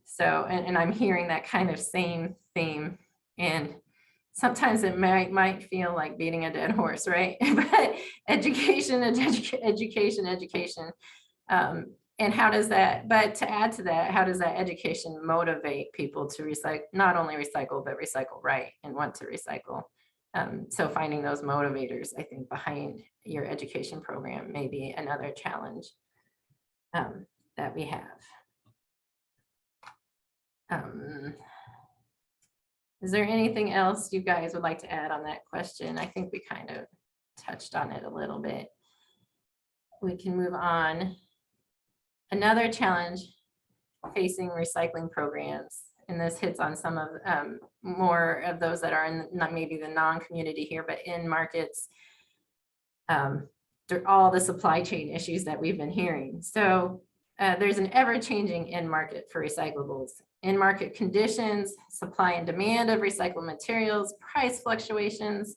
Speaker 1: So, and I'm hearing that kind of same theme. And sometimes it might feel like beating a dead horse, right? But education. And how does that, but to add to that, how does that education motivate people to recycle, not only recycle, but recycle right and want to recycle? So finding those motivators, I think, behind your education program may be another challenge that we have. Is there anything else you guys would like to add on that question? I think we kind of touched on it a little bit. We can move on. Another challenge facing recycling programs, and this hits on some of more of those that are in not maybe the non-community here, but in markets, all the supply chain issues that we've been hearing. So there's an ever-changing end market for recyclables. In market conditions, supply and demand of recycled materials, price fluctuations,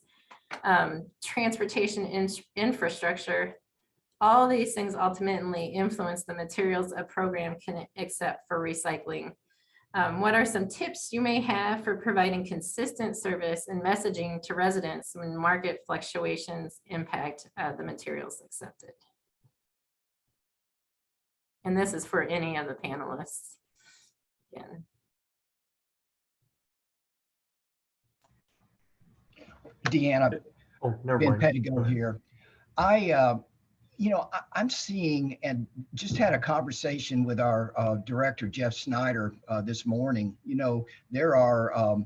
Speaker 1: transportation infrastructure, all these things ultimately influence the materials a program can accept for recycling. What are some tips you may have for providing consistent service and messaging to residents when market fluctuations impact the materials accepted? And this is for any of the panelists. Again.
Speaker 6: Deanna,
Speaker 3: Oh, never
Speaker 6: Ben
Speaker 3: mind.
Speaker 6: Pettigo here. I'm seeing and just had a conversation with our director, Jeff Snyder, this morning. You know, there are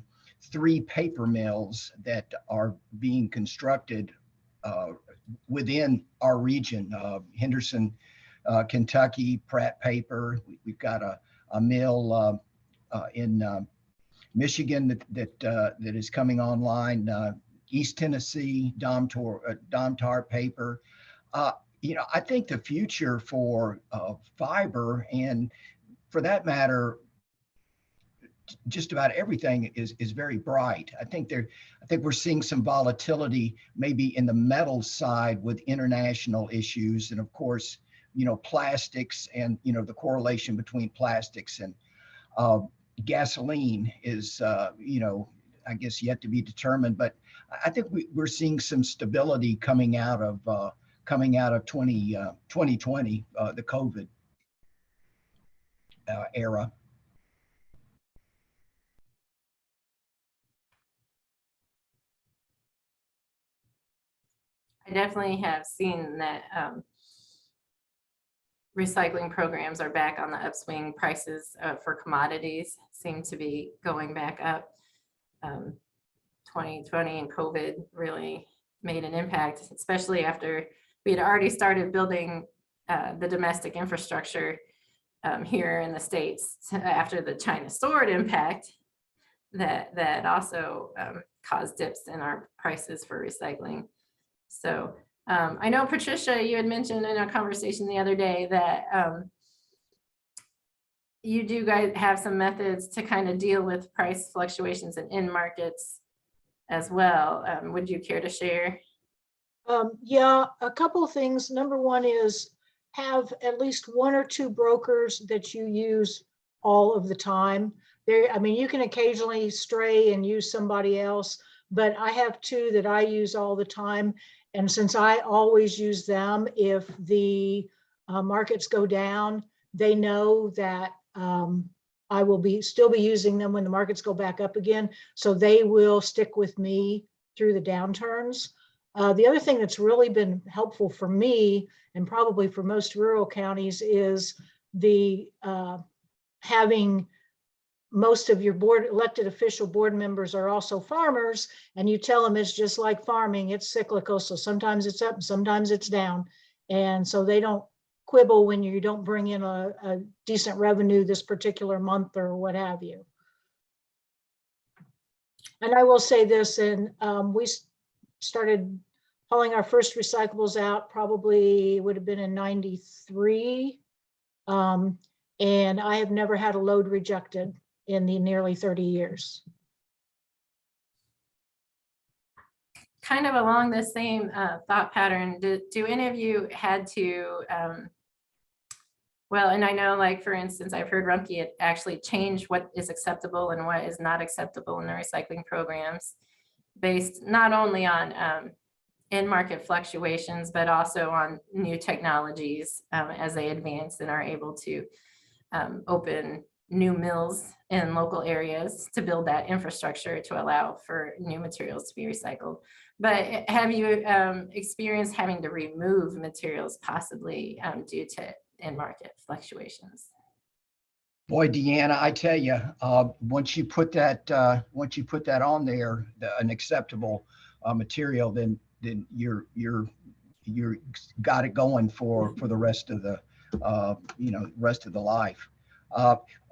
Speaker 6: 3 paper mills that are being constructed within our region, Henderson, Kentucky, Pratt Paper. We've got a mill in Michigan that is coming online, East Tennessee, Domtar Paper. I think the future for fiber, and for that matter, just about everything is very bright. I think we're seeing some volatility maybe in the metal side with international issues, and of course, plastics and the correlation between plastics and gasoline is I guess yet to be determined. But I think we're seeing some stability coming out of 2020, the COVID era.
Speaker 1: I definitely have seen that recycling programs are back on the upswing. Prices for commodities seem to be going back up. 2020 and COVID really made an impact, especially after we had already started building the domestic infrastructure here in the States after the China sword impact that also caused dips in our prices for recycling. So I know, Patricia, you had mentioned in a conversation the other day that you do guys have some methods to kind of deal with price fluctuations in markets as well. Would you care to share?
Speaker 5: Yeah, a couple of things. Number one is have at least one or two brokers that you use all of the time. There, I mean, you can occasionally stray and use somebody else, but I have two that I use all the time. And since I always use them, if the markets go down, they know that I will still be using them when the markets go back up again. So they will stick with me through the downturns. The other thing that's really been helpful for me and probably for most rural counties is the having most of your elected official board members are also farmers, and you tell them it's just like farming, it's cyclical. So sometimes it's up, sometimes it's down. And so they don't quibble when you don't bring in a decent revenue this particular month or what have you. And I will say this, and we started hauling our first recyclables out, probably would have been in '93. And I have never had a load rejected in the nearly 30 years.
Speaker 1: Kind of along the same thought pattern, do any of you had to, well, and I know, like, for instance, I've heard Rumpke it actually changed what is acceptable and what is not acceptable in the recycling programs based not only on in-market fluctuations, but also on new technologies as they advance and are able to open new mills in local areas to build that infrastructure to allow for new materials to be recycled. But have you experienced having to remove materials possibly due to in-market fluctuations?
Speaker 6: Boy, Deanna, I tell you, once you put that on there, an acceptable material, then you're got it going for the rest of the rest of the life.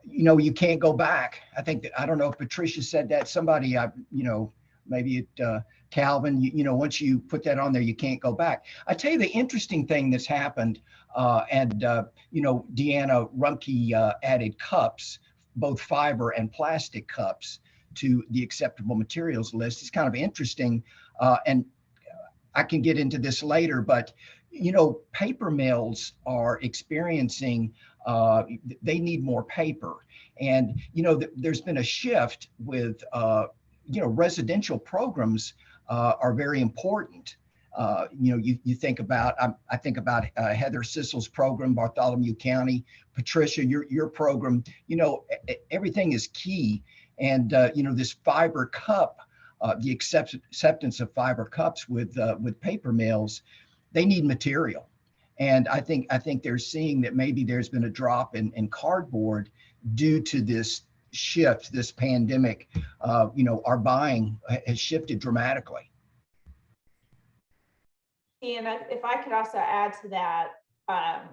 Speaker 6: You can't go back. I think that, I don't know if Patricia said that, somebody, maybe it, Calvin, once you put that on there, you can't go back. I tell you, the interesting thing that's happened, Deanna Rumpke added cups, both fiber and plastic cups, to the acceptable materials list. It's kind of interesting. And I can get into this later, but paper mills are experiencing, they need more paper. And, there's been a shift with, residential programs are very important. You think about, I think about Heather Sissel's program, Bartholomew County. Patricia, your program, everything is key. And, this fiber cup, the acceptance of fiber cups with paper mills, they need material. And I think they're seeing that maybe there's been a drop in cardboard due to this shift, this pandemic. Our buying has shifted dramatically.
Speaker 7: And if I could also add to that,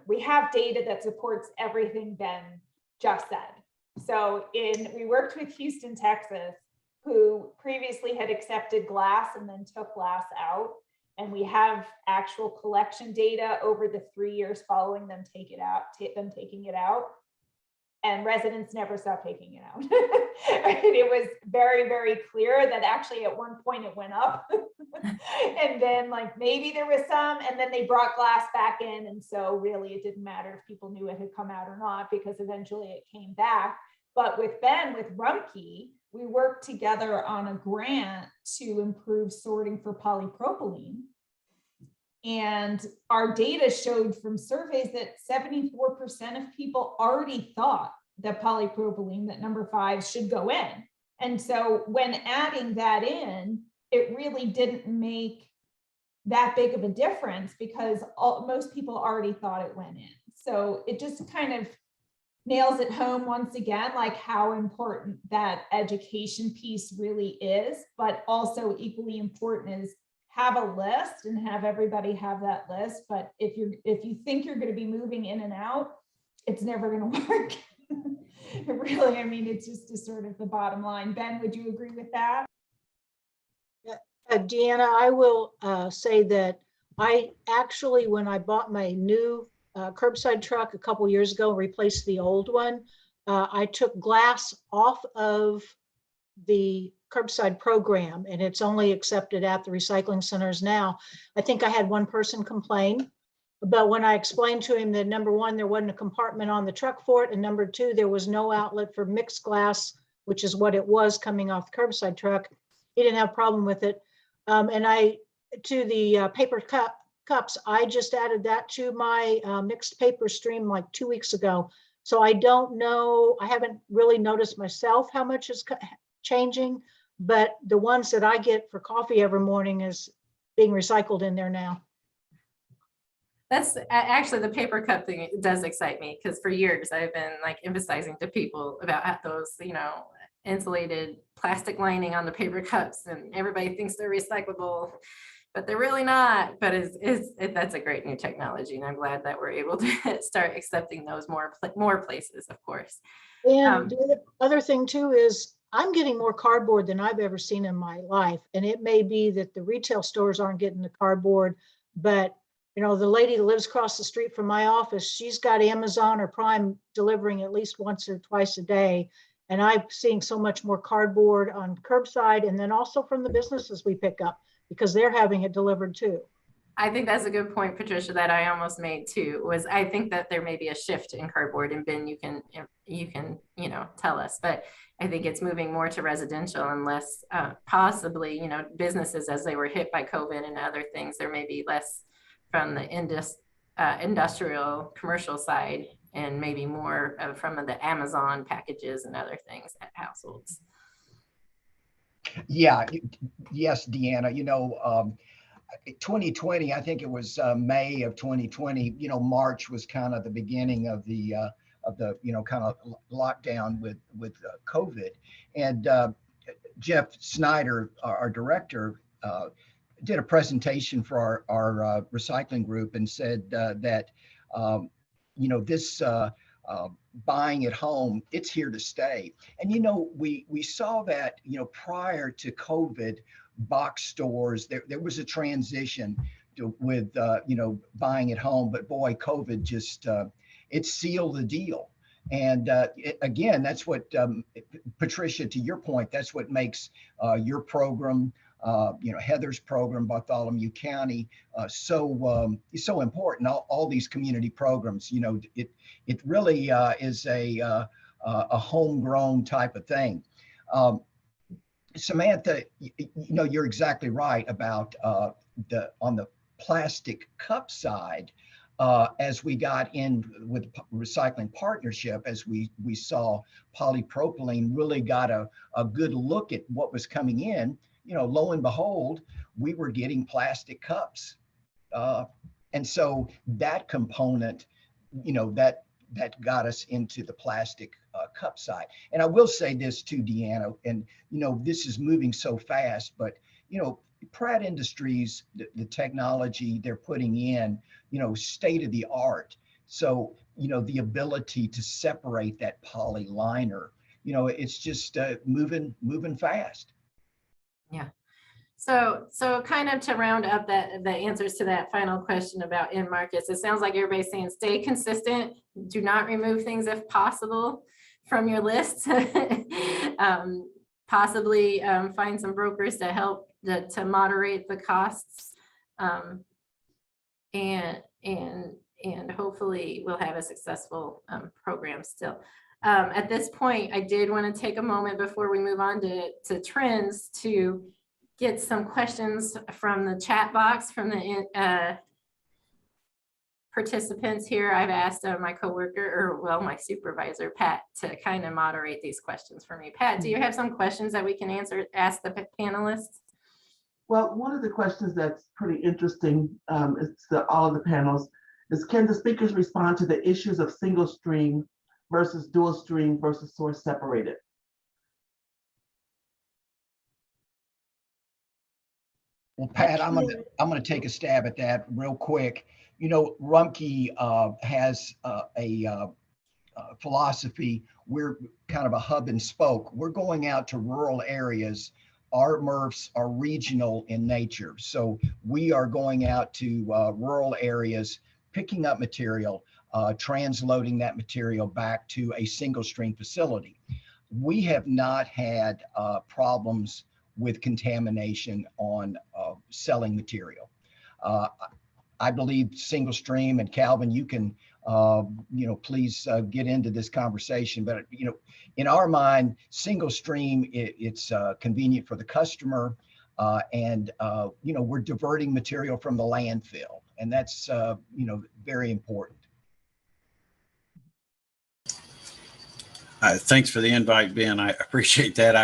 Speaker 7: we have data that supports everything Ben just said. So we worked with Houston, Texas, who previously had accepted glass and then took glass out. And we have actual collection data over the 3 years following them taking it out. And residents never stopped taking it out. It was very, very clear that actually at one point it went up. And then maybe there was some, and then they brought glass back in. And so really it didn't matter if people knew it had come out or not, because eventually it came back. But with Rumpke, we worked together on a grant to improve sorting for polypropylene. And our data showed from surveys that 74% of people already thought that polypropylene, that number 5, should go in. And so when adding that in, it really didn't make that big of a difference because most people already thought it went in. So it just kind of nails it home once again, like how important that education piece really is, but also equally important is have a list and have everybody have that list. But if you think you're going to be moving in and out, it's never going to work. Really, it's just a sort of the bottom line. Ben, would you agree with that?
Speaker 5: Deanna, I will say that I actually, when I bought my new curbside truck a couple years ago, replaced the old one, I took glass off of the curbside program, and it's only accepted at the recycling centers now. I think I had one person complain, but when I explained to him that number one, there wasn't a compartment on the truck for it, and number two, there was no outlet for mixed glass, which is what it was coming off the curbside truck, he didn't have a problem with it. And to the paper cups, I just added that to my mixed paper stream like 2 weeks ago. So I don't know, I haven't really noticed myself how much is changing, but the ones that I get for coffee every morning is being recycled in there now.
Speaker 1: That's actually the paper cup thing. It does excite me because for years I've been like emphasizing to people about those, insulated plastic lining on the paper cups, and everybody thinks they're recyclable, but they're really not. But that's a great new technology, and I'm glad that we're able to start accepting those more places, of course.
Speaker 5: And the other thing too is I'm getting more cardboard than I've ever seen in my life. And it may be that the retail stores aren't getting the cardboard, but the lady that lives across the street from my office, she's got Amazon or Prime delivering at least once or twice a day. And I'm seeing so much more cardboard on curbside, and then also from the businesses we pick up because they're having it delivered too.
Speaker 1: I think that's a good point, Patricia, that I almost made too, was I think that there may be a shift in cardboard, and Ben, you can tell us, but I think it's moving more to residential and less possibly, businesses as they were hit by COVID and other things, there may be less from the industrial commercial side and maybe more from the Amazon packages and other things at households.
Speaker 6: Yeah, yes, Deanna, 2020, I think it was May of 2020, March was kind of the beginning of the kind of lockdown with COVID. And Jeff Snyder, our director, did a presentation for our recycling group and said that, this buying at home, it's here to stay. And, we saw that, prior to COVID, box stores, there was a transition with, buying at home, but boy, COVID just, it sealed the deal. And again, that's what, Patricia, to your point, that's what makes your program, Heather's program, Bartholomew County, so important. All these community programs, it really is a homegrown type of thing. Samantha, you're exactly right about on the plastic cup side. As we got in with recycling partnership, as we saw polypropylene really got a good look at what was coming in, lo and behold, we were getting plastic cups. And so that component, that got us into the plastic cup side. And I will say this too, Deanna, and, this is moving so fast, but, Pratt Industries, the technology they're putting in, state of the art. So, the ability to separate that poly liner, it's just moving fast.
Speaker 1: Yeah. So kind of to round up the answers to that final question about end markets, it sounds like everybody's saying stay consistent, do not remove things if possible from your list. Possibly find some brokers to help to moderate the costs, and hopefully we'll have a successful program still. At this point, I did want to take a moment before we move on to trends to get some questions from the chat box from the participants here. I've asked my coworker, my supervisor, Pat, to kind of moderate these questions for me. Pat, do you have some questions that we can ask the panelists?
Speaker 8: Well, one of the questions that's pretty interesting, it's all of the panels, is can the speakers respond to the issues of single stream versus dual stream versus source separated?
Speaker 6: Well, Pat, I'm gonna take a stab at that real quick. Rumpke has a philosophy. We're kind of a hub and spoke. We're going out to rural areas. Our MRFs are regional in nature. So we are going out to rural areas, picking up material, transloading that material back to a single stream facility. we have not had problems with contamination on selling material. I believe single stream, and Calvin, you can, please get into this conversation. But, in our mind, single stream, it's convenient for the customer. And we're diverting material from the landfill. And that's, very important.
Speaker 4: Thanks for the invite, Ben. I appreciate that.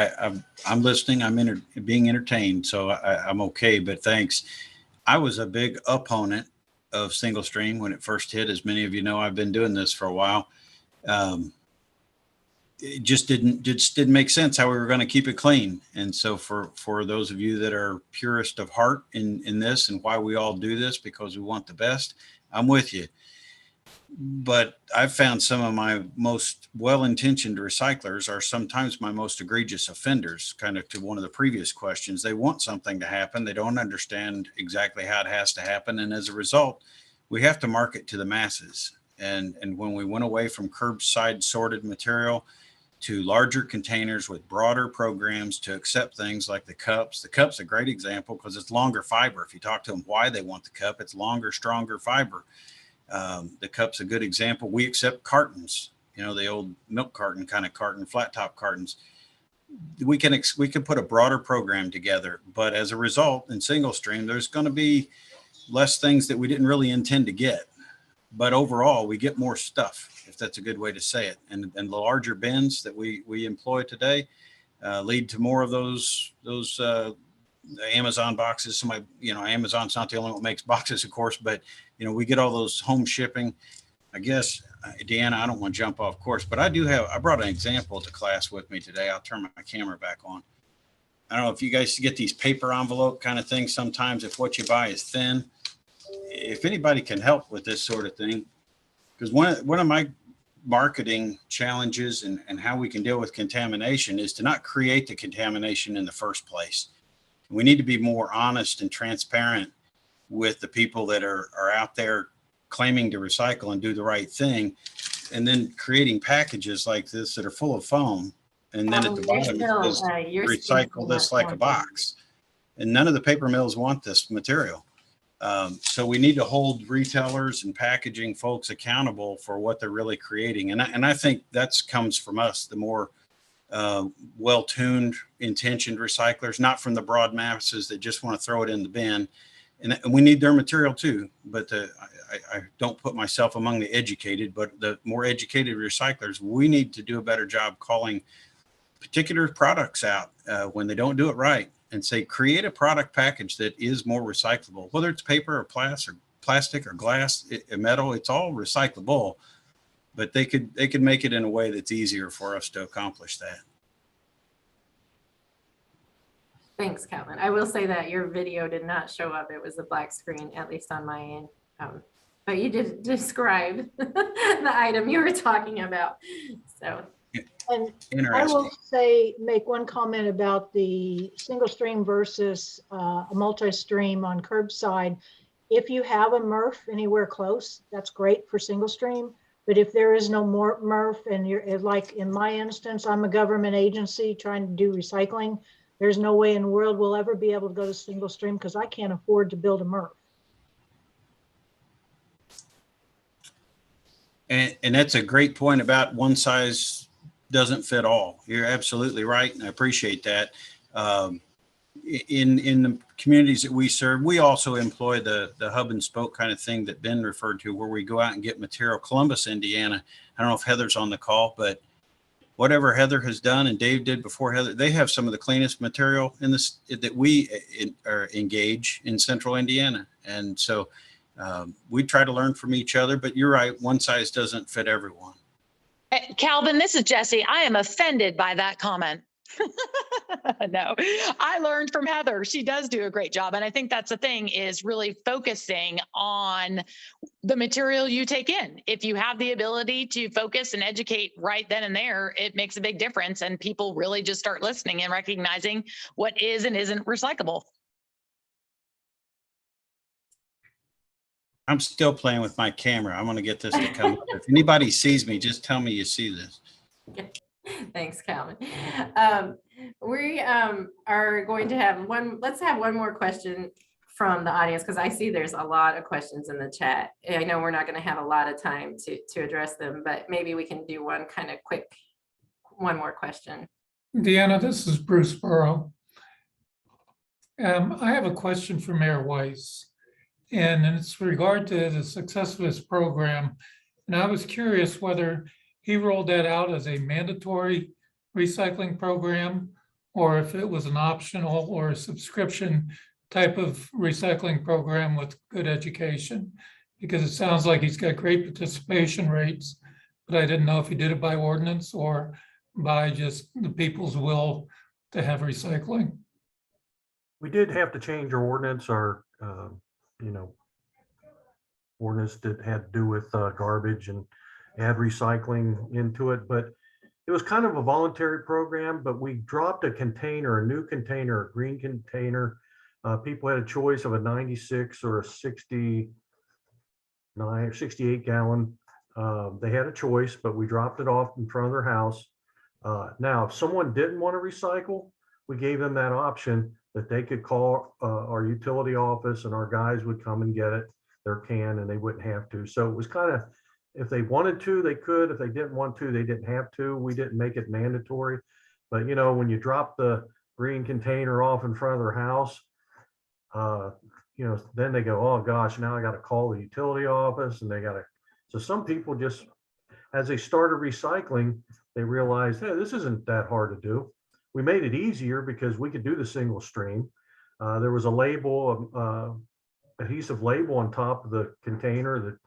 Speaker 4: I'm listening. I'm being entertained, so I'm okay. But thanks. I was a big opponent of single stream when it first hit. As many of you know, I've been doing this for a while. It just didn't make sense how we were going to keep it clean. And so for those of you that are purist of heart in this and why we all do this because we want the best, I'm with you. But I've found some of my most well-intentioned recyclers are sometimes my most egregious offenders, kind of to one of the previous questions. They want something to happen. They don't understand exactly how it has to happen. And as a result, we have to market to the masses. And when we went away from curbside sorted material to larger containers with broader programs to accept things like the cup's a great example because it's longer fiber. If you talk to them why they want the cup, it's longer, stronger fiber. The cup's a good example. We accept cartons, the old milk carton kind of carton, flat top cartons. We can put a broader program together, but as a result, in single stream, there's going to be less things that we didn't really intend to get. But overall, we get more stuff, if that's a good way to say it. And the larger bins that we employ today lead to more of those Amazon boxes. Somebody, Amazon's not the only one that makes boxes, of course, but we get all those home shipping. I guess, Deanna, I don't want to jump off course, but I brought an example to class with me today. I'll turn my camera back on. I don't know if you guys get these paper envelope kind of things sometimes, if what you buy is thin. If anybody can help with this sort of thing, because one of my marketing challenges and how we can deal with contamination is to not create the contamination in the first place. We need to be more honest and transparent with the people that are out there claiming to recycle and do the right thing, and then creating packages like this that are full of foam. And then at the bottom, it says recycle this like a box. And none of the paper mills want this material. So we need to hold retailers and packaging folks accountable for what they're really creating. And I think that comes from us, the more well-tuned, intentioned recyclers, not from the broad masses that just want to throw it in the bin. And we need their material too. But I don't put myself among the educated, but the more educated recyclers, we need to do a better job calling particular products out when they don't do it right, and say, create a product package that is more recyclable, whether it's paper or plastic or glass, metal, it's all recyclable, but they could make it in a way that's easier for us to accomplish that.
Speaker 1: Thanks, Calvin. I will say that your video did not show up. It was a black screen, at least on my end. But you did describe the item you were talking about. So.
Speaker 5: And I will make one comment about the single stream versus a multi-stream on curbside. If you have a MRF anywhere close, that's great for single stream. But if there is no more MRF, and you're like in my instance, I'm a government agency trying to do recycling. There's no way in the world we'll ever be able to go to single stream because I can't afford to build a MRF.
Speaker 4: And that's a great point about one size doesn't fit all. You're absolutely right, and I appreciate that. In the communities that we serve, we also employ the hub and spoke kind of thing that Ben referred to, where we go out and get material. Columbus, Indiana, I don't know if Heather's on the call, but whatever Heather has done and Dave did before Heather, they have some of the cleanest material in this that we engage in central Indiana. And so we try to learn from each other, but you're right, one size doesn't fit everyone.
Speaker 9: Calvin, this is Jesse. I am offended by that comment. No, I learned from Heather. She does do a great job. And I think that's the thing, is really focusing on the material you take in. If you have the ability to focus and educate right then and there, it makes a big difference. And people really just start listening and recognizing what is and isn't recyclable.
Speaker 4: I'm still playing with my camera. I'm going to get this to come up. If anybody sees me, just tell me you see this.
Speaker 1: Thanks, Calvin. We are going to have let's have one more question from the audience, because I see there's a lot of questions in the chat. I know we're not going to have a lot of time to address them, but maybe we can do one kind of quick, one more question.
Speaker 10: Deanna, this is Bruce Burrow. I have a question for Mayor Weiss, and it's regard to the success of this program. And I was curious whether he rolled that out as a mandatory recycling program, or if it was an optional or a subscription type of recycling program with good education, because it sounds like he's got great participation rates, but I didn't know if he did it by ordinance or by just the people's will to have recycling.
Speaker 3: We did have to change our ordinance, ordinance that had to do with garbage and add recycling into it, but it was kind of a voluntary program, but we dropped a container, a new container, a green container. People had a choice of a 96 or a 69 or 68 gallon. They had a choice, but we dropped it off in front of their house. Now, if someone didn't want to recycle, we gave them that option that they could call our utility office and our guys would come and get it, their can, and they wouldn't have to. So it was kind of, if they wanted to, they could. If they didn't want to, they didn't have to. We didn't make it mandatory. But when you drop the green container off in front of their house, then they go, oh gosh, now I got to call the utility office, and they got to. So some people just, as they started recycling, they realized, hey, this isn't that hard to do. We made it easier because we could do the single stream. There was a label, adhesive label on top of the container that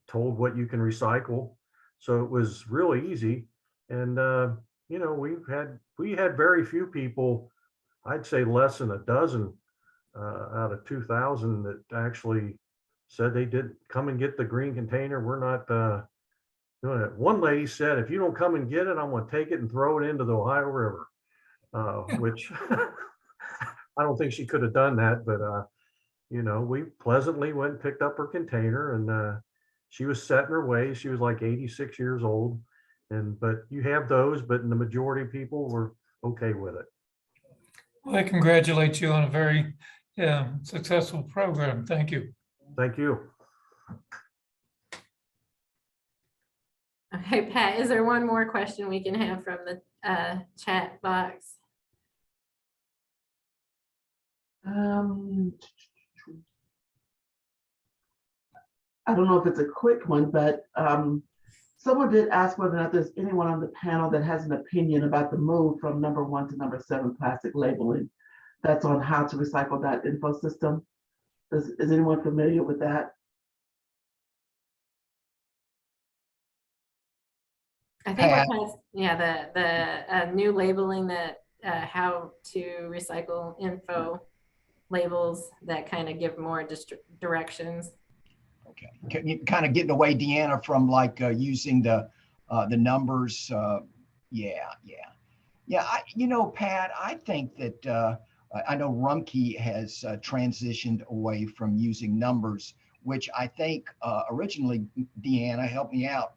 Speaker 3: told what you can recycle. So it was really easy. And, we had very few people, I'd say less than a dozen out of 2,000 that actually said they did come and get the green container. We're not doing it. One lady said, if you don't come and get it, I'm going to take it and throw it into the Ohio River, which I don't think she could have done that. But, we pleasantly went and picked up her container, and she was set in her ways. She was like 86 years old. But you have those, but the majority of people were okay with it.
Speaker 10: Well, I congratulate you on a very successful program. Thank you.
Speaker 3: Thank you.
Speaker 1: Okay, Pat, is there one more question we can have from the chat box?
Speaker 8: I don't know if it's a quick one, but someone did ask whether or not there's anyone on the panel that has an opinion about the move from number 1 to number 7 plastic labeling. That's on how to recycle that info system. Is anyone familiar with that?
Speaker 1: I think it has, the new labeling that how to recycle info labels that kind of give more directions.
Speaker 6: Okay, kind of getting away, Deanna, from like using the numbers. Pat, I think that I know Rumpke has transitioned away from using numbers, which I think originally, Deanna, help me out,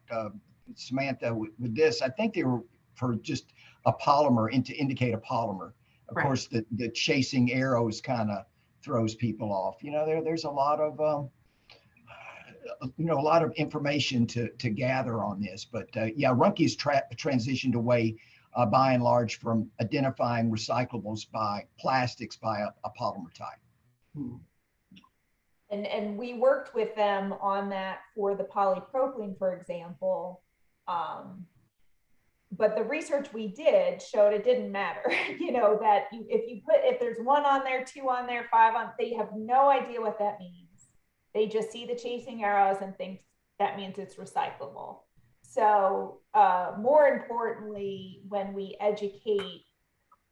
Speaker 6: Samantha, with this. I think they were for just a polymer to indicate a polymer. Of course, the chasing arrows kind of throws people off. There's a lot of a lot of information to gather on this, but Rumpke's transitioned away by and large from identifying recyclables by plastics by a polymer type.
Speaker 7: And we worked with them on that for the polypropylene, for example. But the research we did showed it didn't matter, that if there's 1 on there, 2 on there, 5 on, they have no idea what that means. They just see the chasing arrows and think that means it's recyclable. So more importantly, when we educate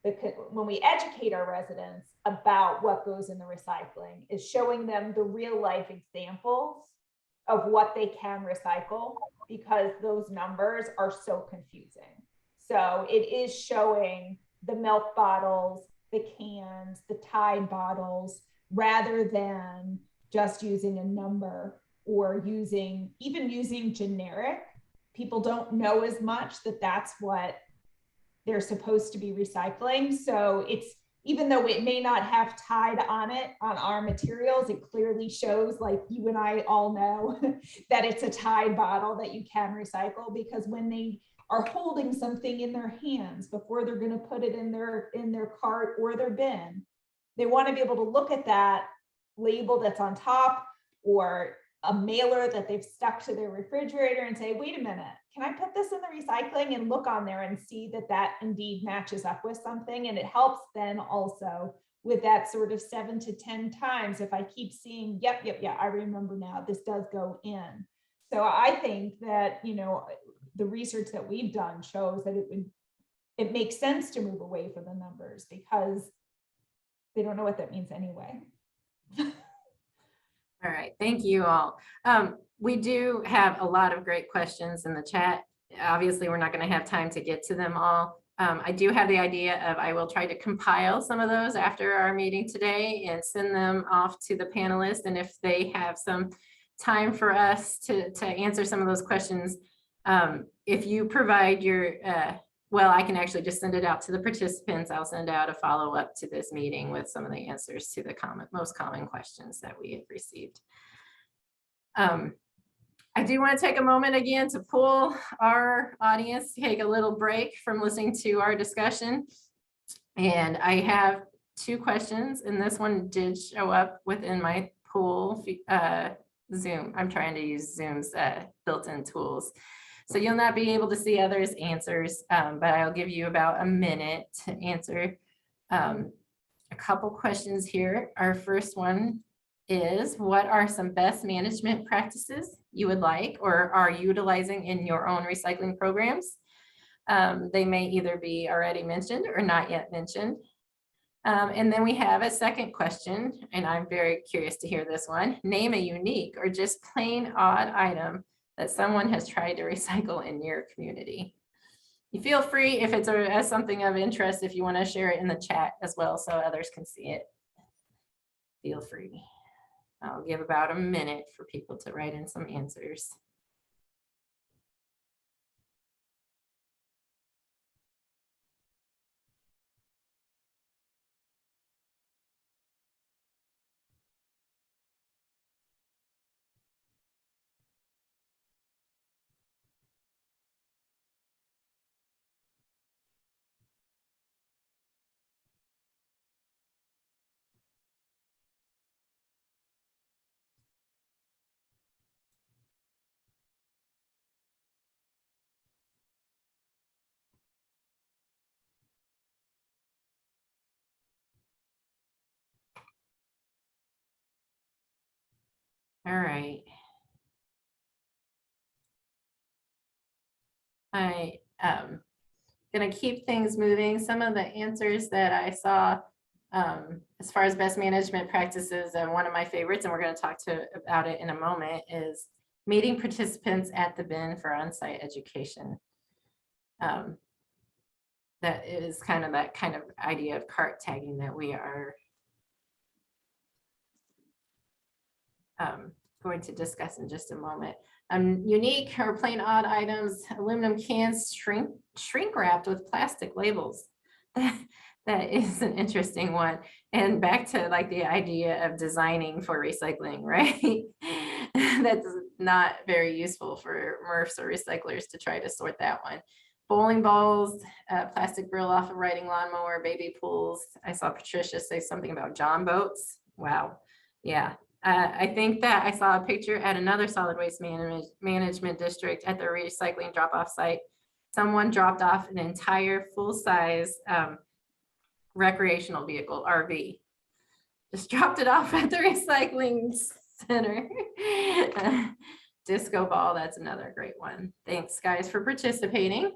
Speaker 7: our residents about what goes in the recycling, is showing them the real life examples of what they can recycle, because those numbers are so confusing. So it is showing the milk bottles, the cans, the Tide bottles, rather than just using a number or using generic people don't know as much that that's what they're supposed to be recycling. So it's, even though it may not have Tide on it, on our materials, it clearly shows, like you and I all know, that it's a Tide bottle that you can recycle, because when they are holding something in their hands before they're going to put it in their cart or their bin, they want to be able to look at that label that's on top, or a mailer that they've stuck to their refrigerator, and say, wait a minute, can I put this in the recycling, and look on there and see that that indeed matches up with something. And it helps then also with that sort of 7 to 10 times. If I keep seeing, yep, I remember now, this does go in. So I think that, you know, the research that we've done shows that it makes sense to move away from the numbers, because they don't know what that means anyway.
Speaker 1: All right, thank you all. We do have a lot of great questions in the chat. Obviously, we're not going to have time to get to them all. I do have the idea of, I will try to compile some of those after our meeting today and send them off to the panelists. And if they have some time for us to answer some of those questions, if you provide your, well, I can actually just send it out to the participants. I'll send out a follow-up to this meeting with some of the answers to the most common questions that we have received. I do want to take a moment again to pull our audience, take a little break from listening to our discussion. And I have 2 questions, and this one did show up within my pool Zoom. I'm trying to use Zoom's built-in tools. So you'll not be able to see others' answers, but I'll give you about a minute to answer a couple questions here. Our first one is, what are some best management practices you would like or are utilizing in your own recycling programs? They may either be already mentioned or not yet mentioned. And then we have a second question, and I'm very curious to hear this one. Name a unique or just plain odd item that someone has tried to recycle in your community. You feel free, if it's something of interest, if you want to share it in the chat as well so others can see it. Feel free. I'll give about a minute for people to write in some answers. All right. I gonna keep things moving. Some of the answers that I saw as far as best management practices, and one of my favorites, and we're going to talk about it in a moment, is meeting participants at the bin for on-site education. That is kind of that kind of idea of cart tagging that we are going to discuss in just a moment. Unique or plain odd items, aluminum cans shrink wrapped with plastic labels. That is an interesting one. And back to like the idea of designing for recycling, right? That's not very useful for MRFs or recyclers to try to sort that one. Bowling balls, plastic grill off a riding lawnmower, baby pools. I saw Patricia say something about John boats. Wow. Yeah. I think that I saw a picture at another solid waste management district at the recycling drop-off site. Someone dropped off an entire full-size recreational vehicle, RV. Just dropped it off at the recycling center. Disco ball, that's another great one. Thanks, guys, for participating.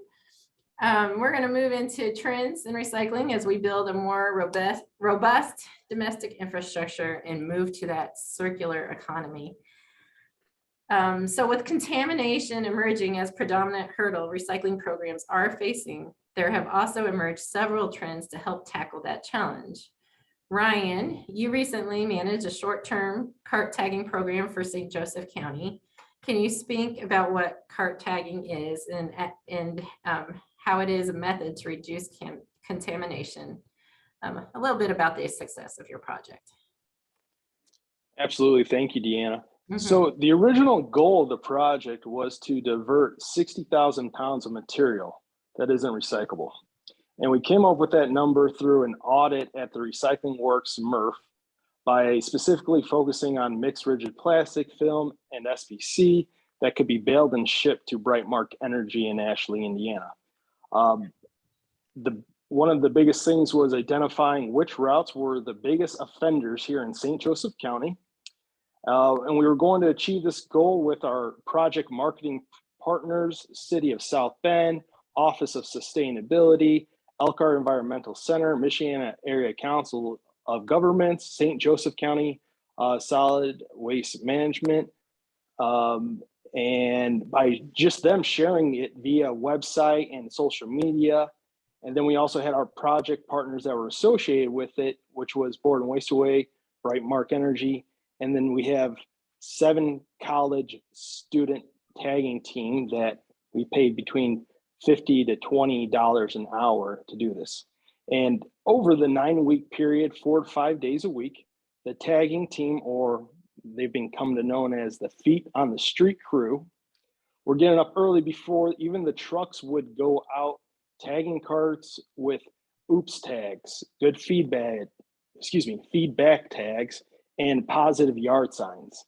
Speaker 1: We're going to move into trends in recycling as we build a more robust domestic infrastructure and move to that circular economy. So with contamination emerging as predominant hurdle recycling programs are facing, there have also emerged several trends to help tackle that challenge. Ryan, you recently managed a short-term cart tagging program for St. Joseph County. Can you speak about what cart tagging is and how it is a method to reduce contamination? A little bit about the success of your project.
Speaker 11: Absolutely. Thank you, Deanna.
Speaker 1: Mhm.
Speaker 11: So the original goal of the project was to divert 60,000 pounds of material that isn't recyclable. And we came up with that number through an audit at the Recycling Works MRF by specifically focusing on mixed rigid plastic film and SPC that could be baled and shipped to Brightmark Energy in Ashley, Indiana. One of the biggest things was identifying which routes were the biggest offenders here in St. Joseph County. And we were going to achieve this goal with our project marketing partners, City of South Bend, Office of Sustainability, Elkhart Environmental Center, Michiana Area Council of Governments, St. Joseph County Solid Waste Management. And by just them sharing it via website and social media. And then we also had our project partners that were associated with it, which was Board and Wasteway, Brightmark Energy. And then we have 7 college student tagging team that we paid between $50 to $20 an hour to do this. And over the 9-week period, 4 to 5 days a week, the tagging team, or they've been come to known as the feet on the street crew, were getting up early before even the trucks would go out, tagging carts with oops tags, good feedback tags, and positive yard signs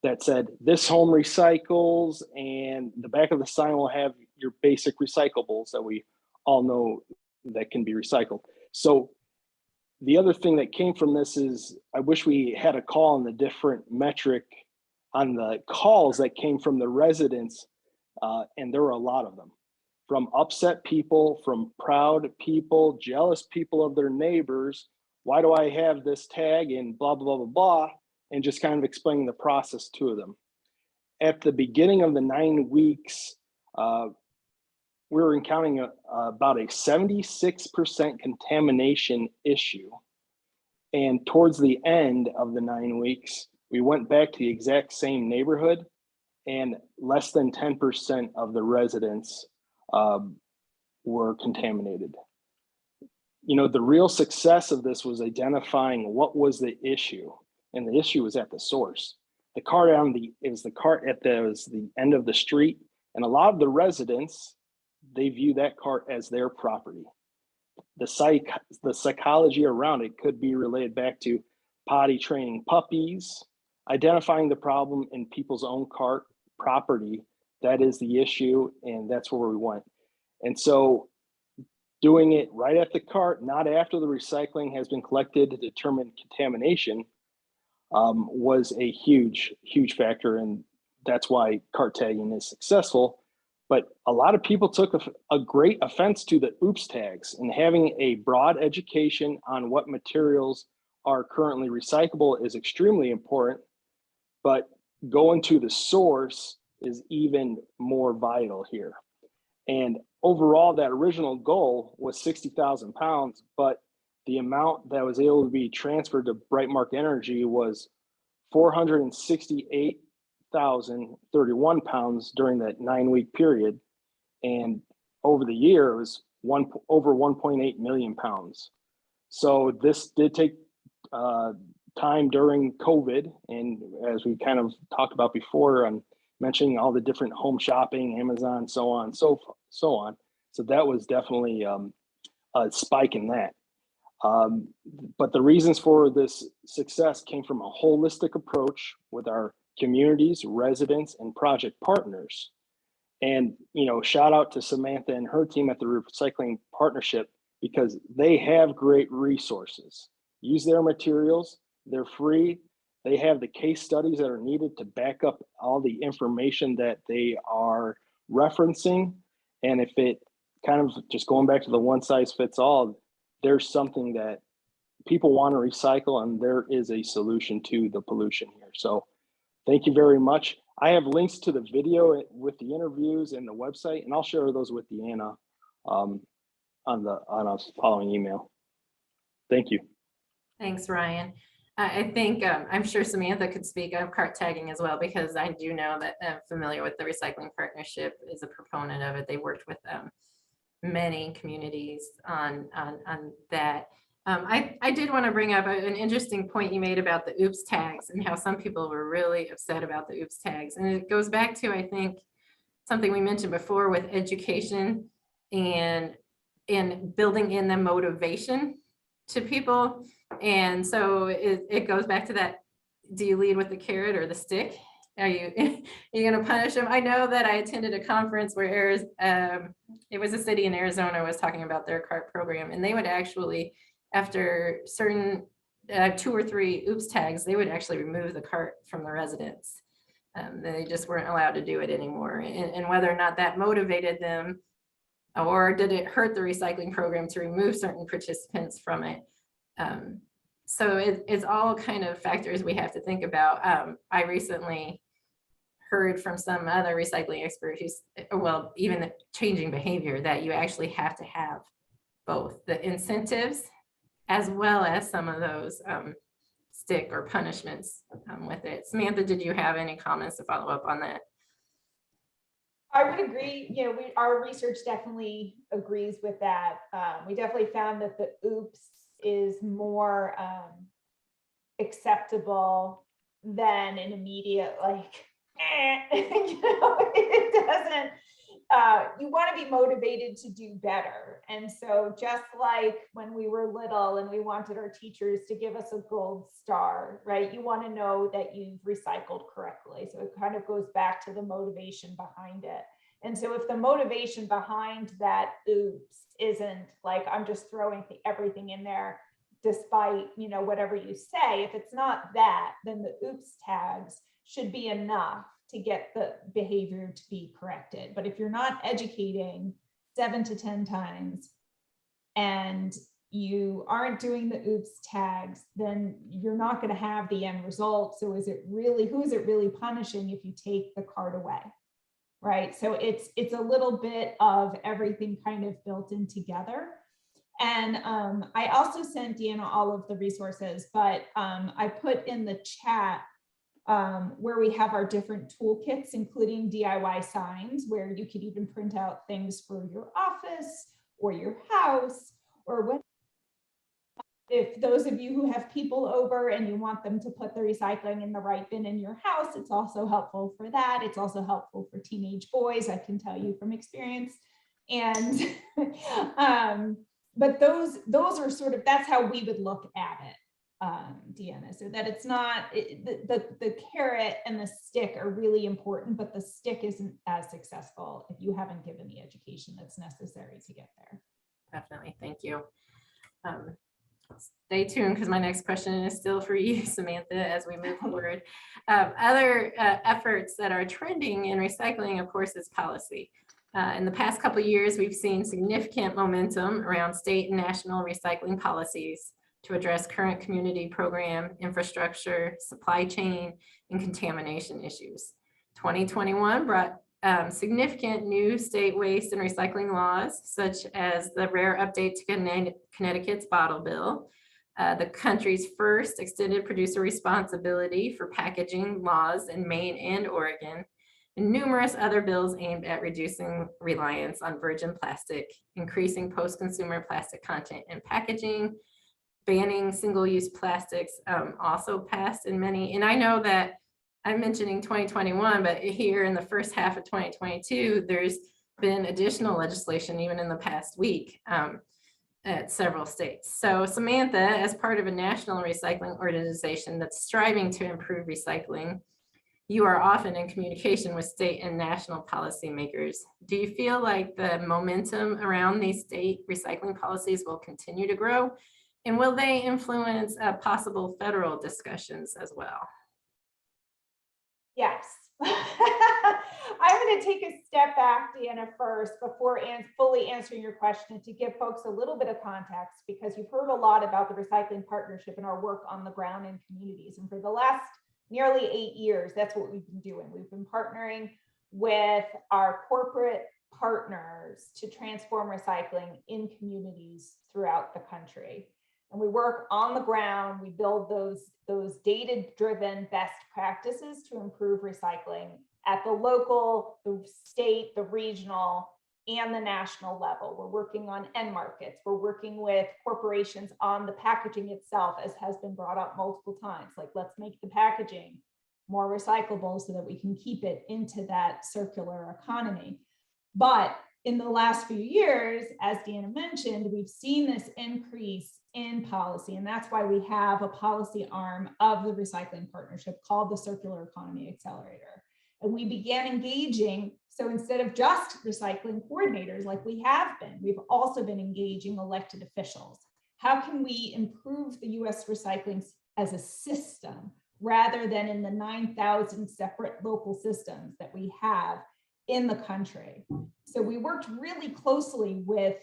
Speaker 11: that said, this home recycles, and the back of the sign will have your basic recyclables that we all know that can be recycled. So the other thing that came from this is I wish we had a call on the different metric on the calls that came from the residents, and there were a lot of them. From upset people, from proud people, jealous people of their neighbors. Why do I have this tag and blah, blah, blah, blah, and just kind of explaining the process to them. At the beginning of the 9 weeks, we were encountering about a 76% contamination issue. And towards the end of the 9 weeks, we went back to the exact same neighborhood, and less than 10% of the residents were contaminated. You know, the real success of this was identifying what was the issue, and the issue was at the source. The cart was the end of the street, and a lot of the residents, they view that cart as their property. The psychology around it could be related back to potty training puppies, identifying the problem in people's own cart property. That is the issue, and that's where we went. And so doing it right at the cart, not after the recycling has been collected to determine contamination, was a huge, huge factor. And that's why cart tagging is successful. But a lot of people took a great offense to the oops tags, and having a broad education on what materials are currently recyclable is extremely important. But going to the source is even more vital here. And overall, that original goal was 60,000 pounds, but the amount that was able to be transferred to Brightmark Energy was 468,031 pounds during that 9-week period. And over the year, it was over 1.8 million pounds. So this did take time during COVID. And as we kind of talked about before, on mentioning all the different home shopping, Amazon, so on, so on. So that was definitely a spike in that. But the reasons for this success came from a holistic approach with our communities, residents, and project partners. And, you know, shout out to Samantha and her team at the Recycling Partnership, because they have great resources. Use their materials, they're free. They have the case studies that are needed to back up all the information that they are referencing. And if it kind of just going back to the one size fits all, there's something that people want to recycle, and there is a solution to the pollution here. So thank you very much. I have links to the video with the interviews and the website, and I'll share those with Deanna on a following email. Thank you.
Speaker 1: Thanks, Ryan. I think, I'm sure Samantha could speak of cart tagging as well, because I do know that I'm familiar with the Recycling Partnership, is a proponent of it. They worked with many communities on that. I did want to bring up an interesting point you made about the oops tags and how some people were really upset about the oops tags. And it goes back to, I think, something we mentioned before with education and building in the motivation to people. And so it goes back to that, do you lead with the carrot or the stick? Are you going to punish them? I know that I attended a conference where it was a city in Arizona was talking about their CART program, and they would actually, after certain 2 or 3 oops tags, they would actually remove the cart from the residents. They just weren't allowed to do it anymore. And whether or not that motivated them, or did it hurt the recycling program to remove certain participants from it? So it's all kind of factors we have to think about. I recently heard from some other recycling expert who's, well, even changing behavior, that you actually have to have both the incentives as well as some of those stick or punishments with it. Samantha, did you have any comments to follow up on that?
Speaker 7: I would agree. You know, our research definitely agrees with that. We definitely found that the oops is more acceptable than an immediate, like, you know, it doesn't, you want to be motivated to do better. And so just like when we were little and we wanted our teachers to give us a gold star, right? You want to know that you've recycled correctly. So it kind of goes back to the motivation behind it. And so if the motivation behind that oops isn't like, I'm just throwing everything in there despite, you know, whatever you say, if it's not that, then the oops tags should be enough to get the behavior to be corrected. But if you're not educating 7 to 10 times and you aren't doing the oops tags, then you're not going to have the end result. So is it really, who is it really punishing if you take the cart away? Right. So it's a little bit of everything kind of built in together. And I also sent Deanna all of the resources, but I put in the chat where we have our different toolkits, including DIY signs, where you could even print out things for your office or your house, or what. If those of you who have people over and you want them to put the recycling in the right bin in your house, it's also helpful for that. It's also helpful for teenage boys, I can tell you from experience. And but those are sort of, that's how we would look at it, Deanna, so that it's not, the carrot and the stick are really important, but the stick isn't as successful if you haven't given the education that's necessary to get there.
Speaker 1: Definitely, thank you. Stay tuned, because my next question is still for you, Samantha, as we move forward. Other efforts that are trending in recycling, of course, is policy. In the past couple of years, we've seen significant momentum around state and national recycling policies to address current community program, infrastructure, supply chain, and contamination issues. 2021 brought significant new state waste and recycling laws, such as the rare update to Connecticut's bottle bill, the country's first extended producer responsibility for packaging laws in Maine and Oregon, and numerous other bills aimed at reducing reliance on virgin plastic, increasing post-consumer plastic content in packaging, banning single-use plastics, also passed in many. And I know that I'm mentioning 2021, but here in the first half of 2022, there's been additional legislation even in the past week at several states. So Samantha, as part of a national recycling organization that's striving to improve recycling, you are often in communication with state and national policymakers. Do you feel like the momentum around these state recycling policies will continue to grow? And will they influence possible federal discussions as well?
Speaker 7: Yes. I'm going to take a step back, Deanna, first before fully answering your question, to give folks a little bit of context, because you've heard a lot about the Recycling Partnership and our work on the ground in communities. And for the last nearly 8 years, that's what we've been doing. We've been partnering with our corporate partners to transform recycling in communities throughout the country. And we work on the ground, we build those data-driven best practices to improve recycling at the local, the state, the regional, and the national level. We're working on end markets. We're working with corporations on the packaging itself, as has been brought up multiple times. Like, let's make the packaging more recyclable so that we can keep it into that circular economy. But in the last few years, as Deanna mentioned, we've seen this increase in policy, and that's why we have a policy arm of the recycling partnership called the Circular Economy Accelerator. And we began engaging, so instead of just recycling coordinators like we have been, we've also been engaging elected officials. How can we improve the US recycling as a system rather than in the 9,000 separate local systems that we have in the country? So we worked really closely with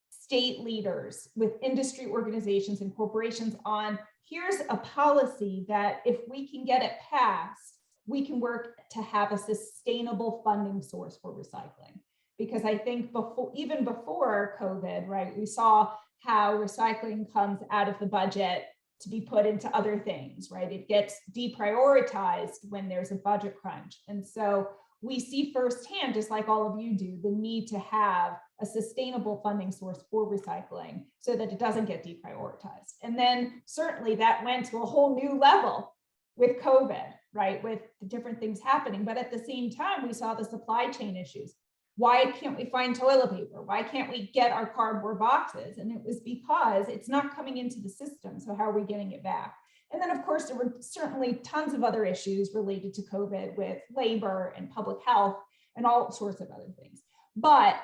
Speaker 7: state leaders, with industry organizations and corporations on, here's a policy that if we can get it passed, we can work to have a sustainable funding source for recycling. Because I think even before COVID, right, we saw how recycling comes out of the budget to be put into other things, right? It gets deprioritized when there's a budget crunch. And so we see firsthand, just like all of you do, the need to have a sustainable funding source for recycling so that it doesn't get deprioritized. And then certainly that went to a whole new level with COVID, right? With the different things happening. But at the same time, we saw the supply chain issues. Why can't we find toilet paper? Why can't we get our cardboard boxes? And it was because it's not coming into the system. So how are we getting it back? And then of course, there were certainly tons of other issues related to COVID with labor and public health and all sorts of other things. But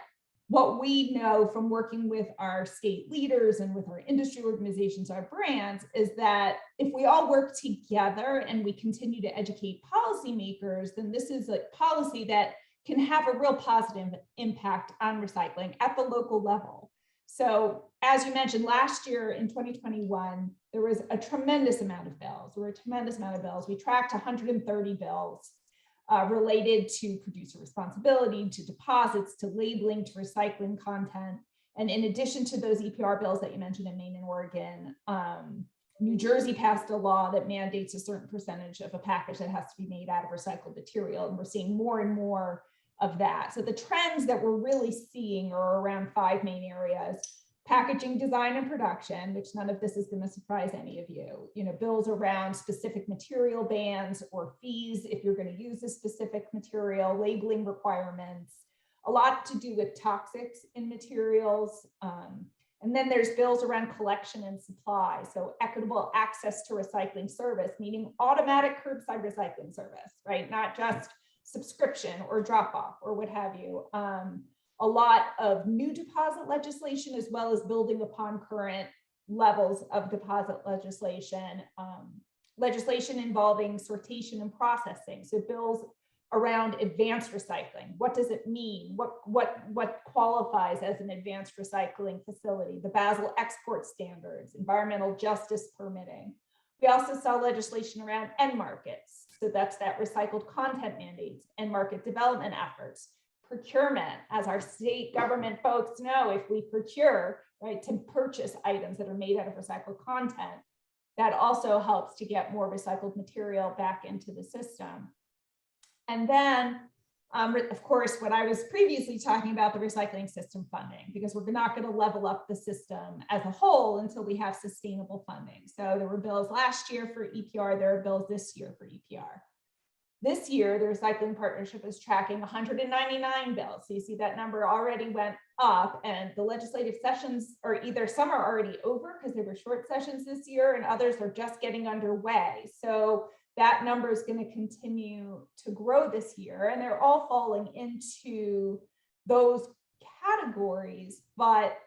Speaker 7: what we know from working with our state leaders and with our industry organizations, our brands, is that if we all work together and we continue to educate policymakers, then this is a policy that can have a real positive impact on recycling at the local level. So as you mentioned, last year in 2021, there was a tremendous amount of bills. We tracked 130 bills related to producer responsibility, to deposits, to labeling, to recycling content. And in addition to those EPR bills that you mentioned in Maine and Oregon, New Jersey passed a law that mandates a certain percentage of a package that has to be made out of recycled material. And we're seeing more and more of that. So the trends that we're really seeing are around 5 main areas: packaging design and production, which none of this is going to surprise any of you. You know, bills around specific material bans or fees if you're going to use a specific material, labeling requirements, a lot to do with toxics in materials. And then there's bills around collection and supply. So equitable access to recycling service, meaning automatic curbside recycling service, right? Not just subscription or drop off or what have you. A lot of new deposit legislation, as well as building upon current levels of deposit legislation, legislation involving sortation and processing. So bills around advanced recycling. What does it mean? What qualifies as an advanced recycling facility? The Basel export standards, environmental justice permitting. We also saw legislation around end markets. So that's that recycled content mandates, end market development efforts, procurement. As our state government folks know, if we procure, right, to purchase items that are made out of recycled content, that also helps to get more recycled material back into the system. And then, of course, what I was previously talking about, the recycling system funding, because we're not going to level up the system as a whole until we have sustainable funding. So there were bills last year for EPR, there are bills this year for EPR. This year, the Recycling Partnership is tracking 199 bills. So you see that number already went up, and the legislative sessions are either some are already over because they were short sessions this year, and others are just getting underway. So that number is going to continue to grow this year, and they're all falling into those categories, but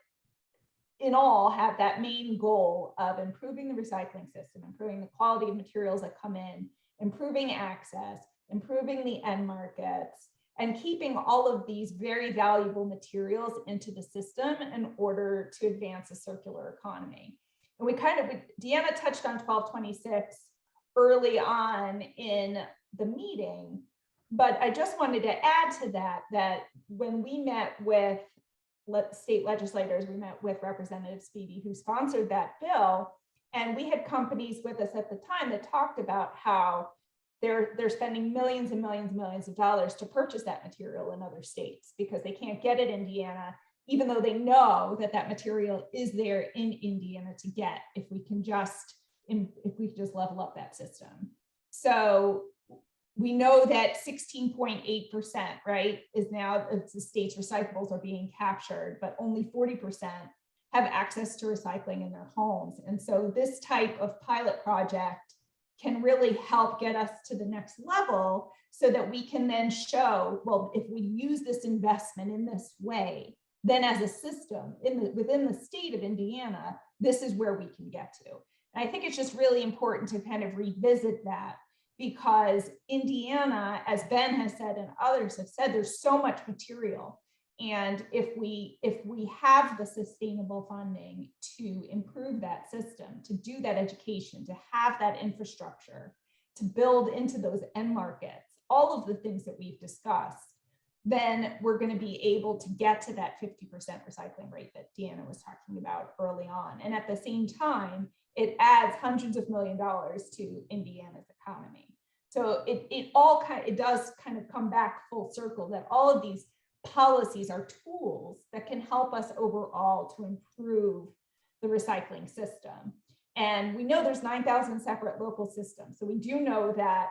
Speaker 7: in all have that main goal of improving the recycling system, improving the quality of materials that come in, improving access, improving the end markets, and keeping all of these very valuable materials into the system in order to advance a circular economy. And Deanna touched on 1226 early on in the meeting, but I just wanted to add to that, that when we met with state legislators. We met with Representative Speedy, who sponsored that bill. And we had companies with us at the time that talked about how they're spending millions and millions and millions of dollars to purchase that material in other states because they can't get it in Indiana, even though they know that that material is there in Indiana to get if we can just level up that system. So we know that 16.8%, right, is now the state's recyclables are being captured, but only 40% have access to recycling in their homes. And so this type of pilot project can really help get us to the next level so that we can then show, well, if we use this investment in this way, then as a system within the state of Indiana, this is where we can get to. And I think it's just really important to kind of revisit that, because Indiana, as Ben has said and others have said, there's so much material. And if we have the sustainable funding to improve that system, to do that education, to have that infrastructure, to build into those end markets, all of the things that we've discussed, then we're going to be able to get to that 50% recycling rate that Deanna was talking about early on. And at the same time, it adds hundreds of $millions to Indiana's economy. So it does kind of come back full circle that all of these policies are tools that can help us overall to improve the recycling system. And we know there's 9,000 separate local systems. So we do know that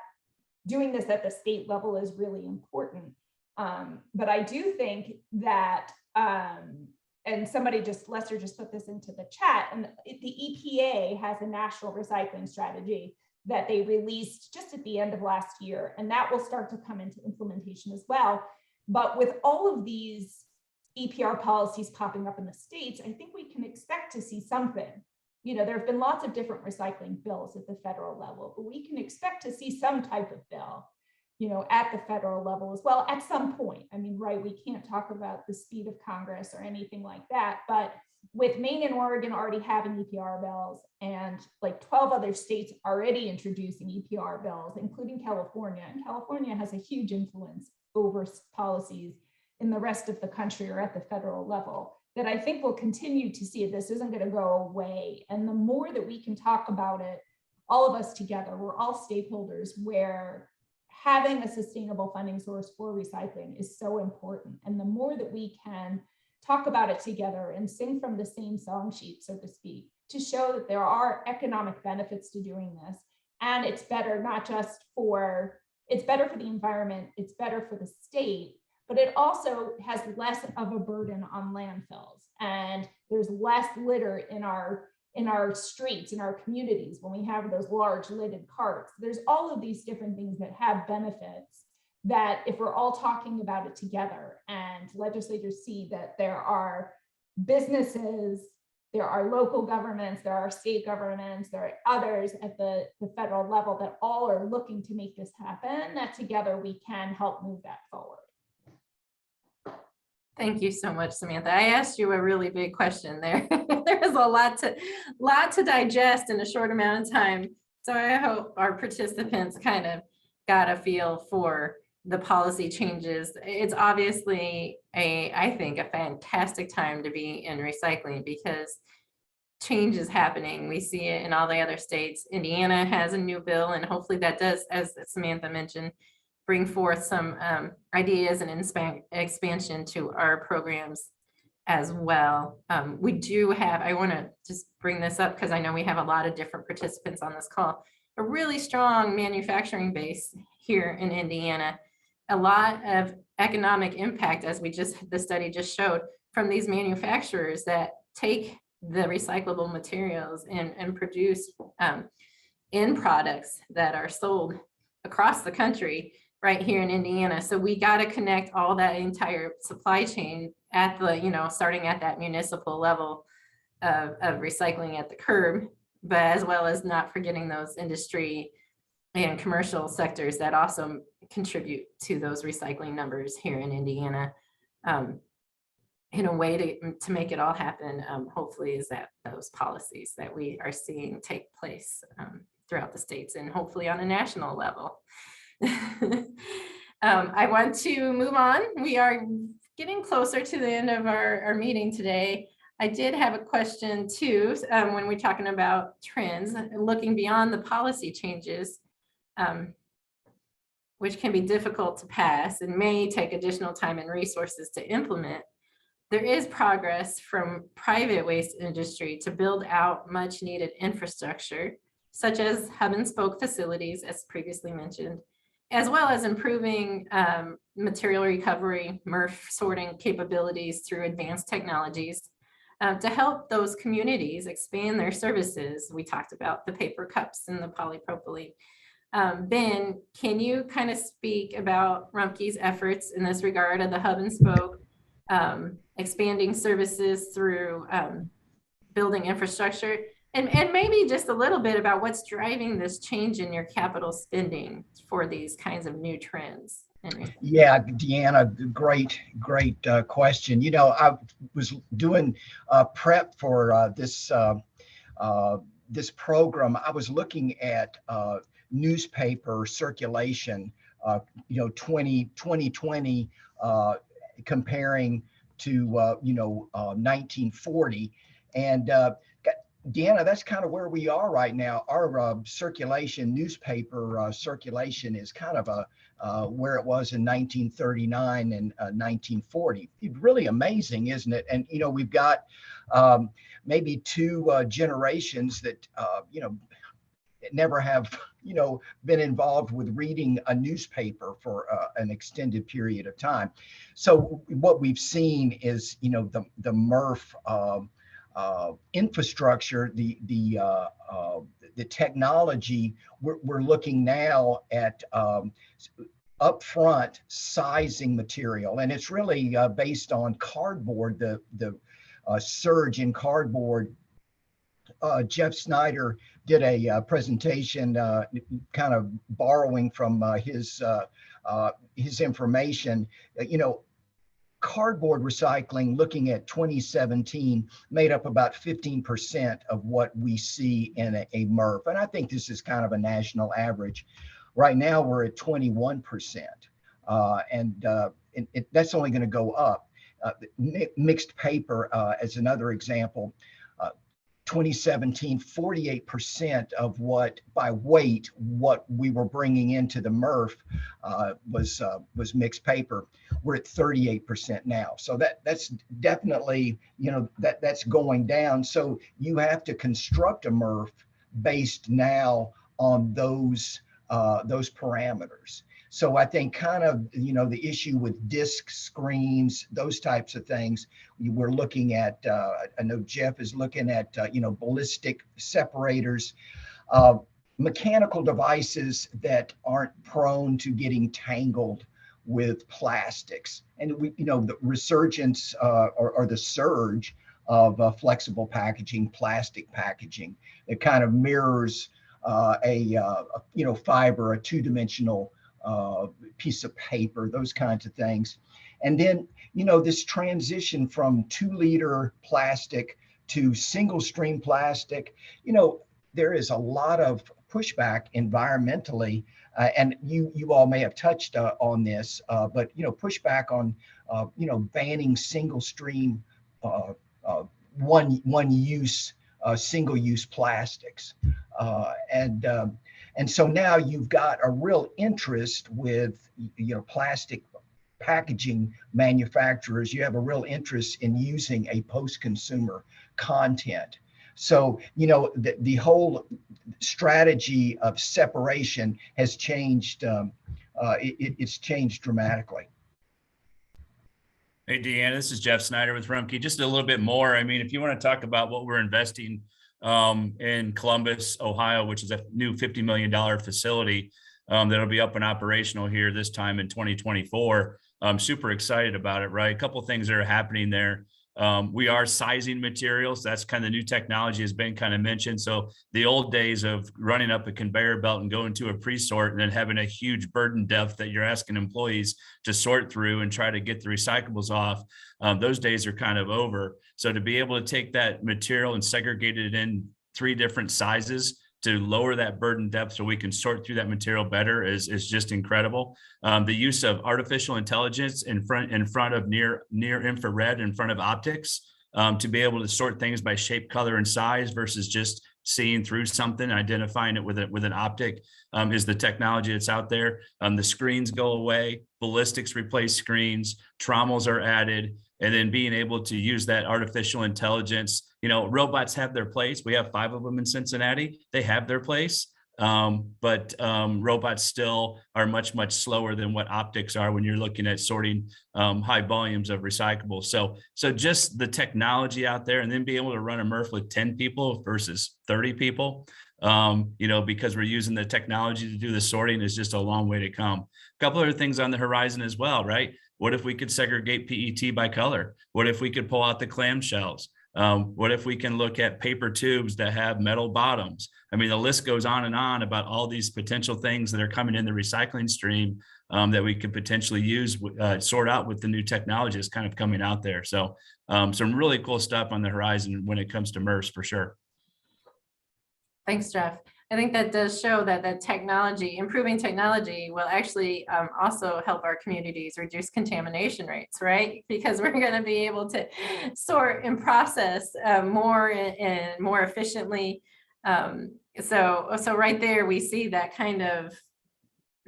Speaker 7: doing this at the state level is really important. But I do think that, and Lester just put this into the chat, and the EPA has a national recycling strategy that they released just at the end of last year, and that will start to come into implementation as well. But with all of these EPR policies popping up in the states, I think we can expect to see something. You know, there have been lots of different recycling bills at the federal level, but we can expect to see some type of bill, you know, at the federal level as well at some point. I mean, right, we can't talk about the speed of Congress or anything like that, but with Maine and Oregon already having EPR bills and like 12 other states already introducing EPR bills, including California, and California has a huge influence over policies in the rest of the country or at the federal level, that I think we'll continue to see it. This isn't going to go away. And the more that we can talk about it, all of us together, we're all stakeholders, where having a sustainable funding source for recycling is so important. And the more that we can talk about it together and sing from the same song sheet, so to speak, to show that there are economic benefits to doing this. And it's better it's better for the environment, it's better for the state, but it also has less of a burden on landfills. And there's less litter in our streets, in our communities, when we have those large lidded carts. There's all of these different things that have benefits that if we're all talking about it together and legislators see that there are businesses, there are local governments, there are state governments, there are others at the federal level that all are looking to make this happen, that together we can help move that forward.
Speaker 1: Thank you so much, Samantha. I asked you a really big question there. There's a lot to digest in a short amount of time. So I hope our participants kind of got a feel for the policy changes. It's obviously I think, a fantastic time to be in recycling because change is happening. We see it in all the other states. Indiana has a new bill, and hopefully that does, as Samantha mentioned, bring forth some ideas and expansion to our programs as well. We do have, I want to just bring this up because I know we have a lot of different participants on this call, a really strong manufacturing base here in Indiana, a lot of economic impact, as the study just showed, from these manufacturers that take the recyclable materials and produce end products that are sold across the country right here in Indiana. So we got to connect all that entire supply chain at the, starting at that municipal level of recycling at the curb, but as well as not forgetting those industry and commercial sectors that also contribute to those recycling numbers here in Indiana. In a way to make it all happen, hopefully, is that those policies that we are seeing take place throughout the states and hopefully on a national level. I want to move on. We are getting closer to the end of our meeting today, I did have a question too, when we're talking about trends, looking beyond the policy changes, which can be difficult to pass and may take additional time and resources to implement. There is progress from private waste industry to build out much needed infrastructure, such as hub and spoke facilities, as previously mentioned, as well as improving material recovery, MRF sorting capabilities through advanced technologies to help those communities expand their services. We talked about the paper cups and the polypropylene. Ben, can you kind of speak about Rumpke's efforts in this regard of the hub and spoke, expanding services through building infrastructure, and maybe just a little bit about what's driving this change in your capital spending for these kinds of new trends?
Speaker 6: Yeah, Deanna, great question. You know, I was doing prep for this program. I was looking at newspaper circulation, 2020 comparing to 1940, and Deanna, that's kind of where we are right now. Our circulation, newspaper circulation, is kind of where it was in 1939 and 1940. It's really amazing, isn't it? And we've got maybe two generations that never have been involved with reading a newspaper for an extended period of time. So what we've seen is the MRF infrastructure, the technology. We're looking now at upfront sizing material, and it's really based on cardboard. The surge in cardboard. Jeff Snyder did a presentation, kind of borrowing from his information. Cardboard recycling, looking at 2017, made up about 15% of what we see in a MRF. And I think this is kind of a national average. Right now, we're at 21%. And that's only going to go up. Mixed paper, as another example, 2017, 48% of what we were bringing into the MRF was mixed paper. We're at 38% now. So that's definitely, that's going down. So you have to construct a MRF based now on those parameters. So I think kind of, the issue with disc screens, those types of things, we're looking at, I know Jeff is looking at, ballistic separators, mechanical devices that aren't prone to getting tangled with plastics. And the resurgence or the surge of flexible packaging, plastic packaging, it kind of mirrors a fiber, a two-dimensional piece of paper, those kinds of things. And then, this transition from 2-liter plastic to single stream plastic, there is a lot of pushback environmentally. And you all may have touched on this, but, pushback on, banning single stream, one use, single use plastics. And so now you've got a real interest with, plastic packaging manufacturers. You have a real interest in using a post-consumer content. So, the whole strategy of separation has changed. It's changed dramatically.
Speaker 12: Hey, Deanna, this is Jeff Snyder with Rumpke. Just a little bit more. I mean, if you want to talk about what we're investing in Columbus, Ohio, which is a new $50 million facility that'll be up and operational here this time in 2024. I'm super excited about it, right? A couple of things that are happening there. We are sizing materials. That's kind of new technology, has been kind of mentioned. So the old days of running up a conveyor belt and going to a pre-sort and then having a huge burden depth that you're asking employees to sort through and try to get the recyclables off, those days are kind of over. So to be able to take that material and segregate it in 3 different sizes to lower that burden depth so we can sort through that material better is just incredible. The use of artificial intelligence in front of near infrared, in front of optics, to be able to sort things by shape, color, and size versus just seeing through something, identifying it with an optic, is the technology that's out there. The screens go away, ballistics replace screens, trommels are added, and then being able to use that artificial intelligence. Robots have their place. We have 5 of them in Cincinnati. They have their place. But robots still are much, much slower than what optics are when you're looking at sorting high volumes of recyclables. So just the technology out there, and then being able to run a MRF with 10 people versus 30 people, because we're using the technology to do the sorting, is just a long way to come. A couple other things on the horizon as well, right? What if we could segregate PET by color? What if we could pull out the clamshells? What if we can look at paper tubes that have metal bottoms? I mean, the list goes on and on about all these potential things that are coming in the recycling stream that we could potentially use, sort out with the new technology that's kind of coming out there. So some really cool stuff on the horizon when it comes to MRFs for sure.
Speaker 1: Thanks, Jeff. I think that does show that the technology, improving technology, will actually also help our communities reduce contamination rates, right? Because we're going to be able to sort and process more and more efficiently. So right there, we see that kind of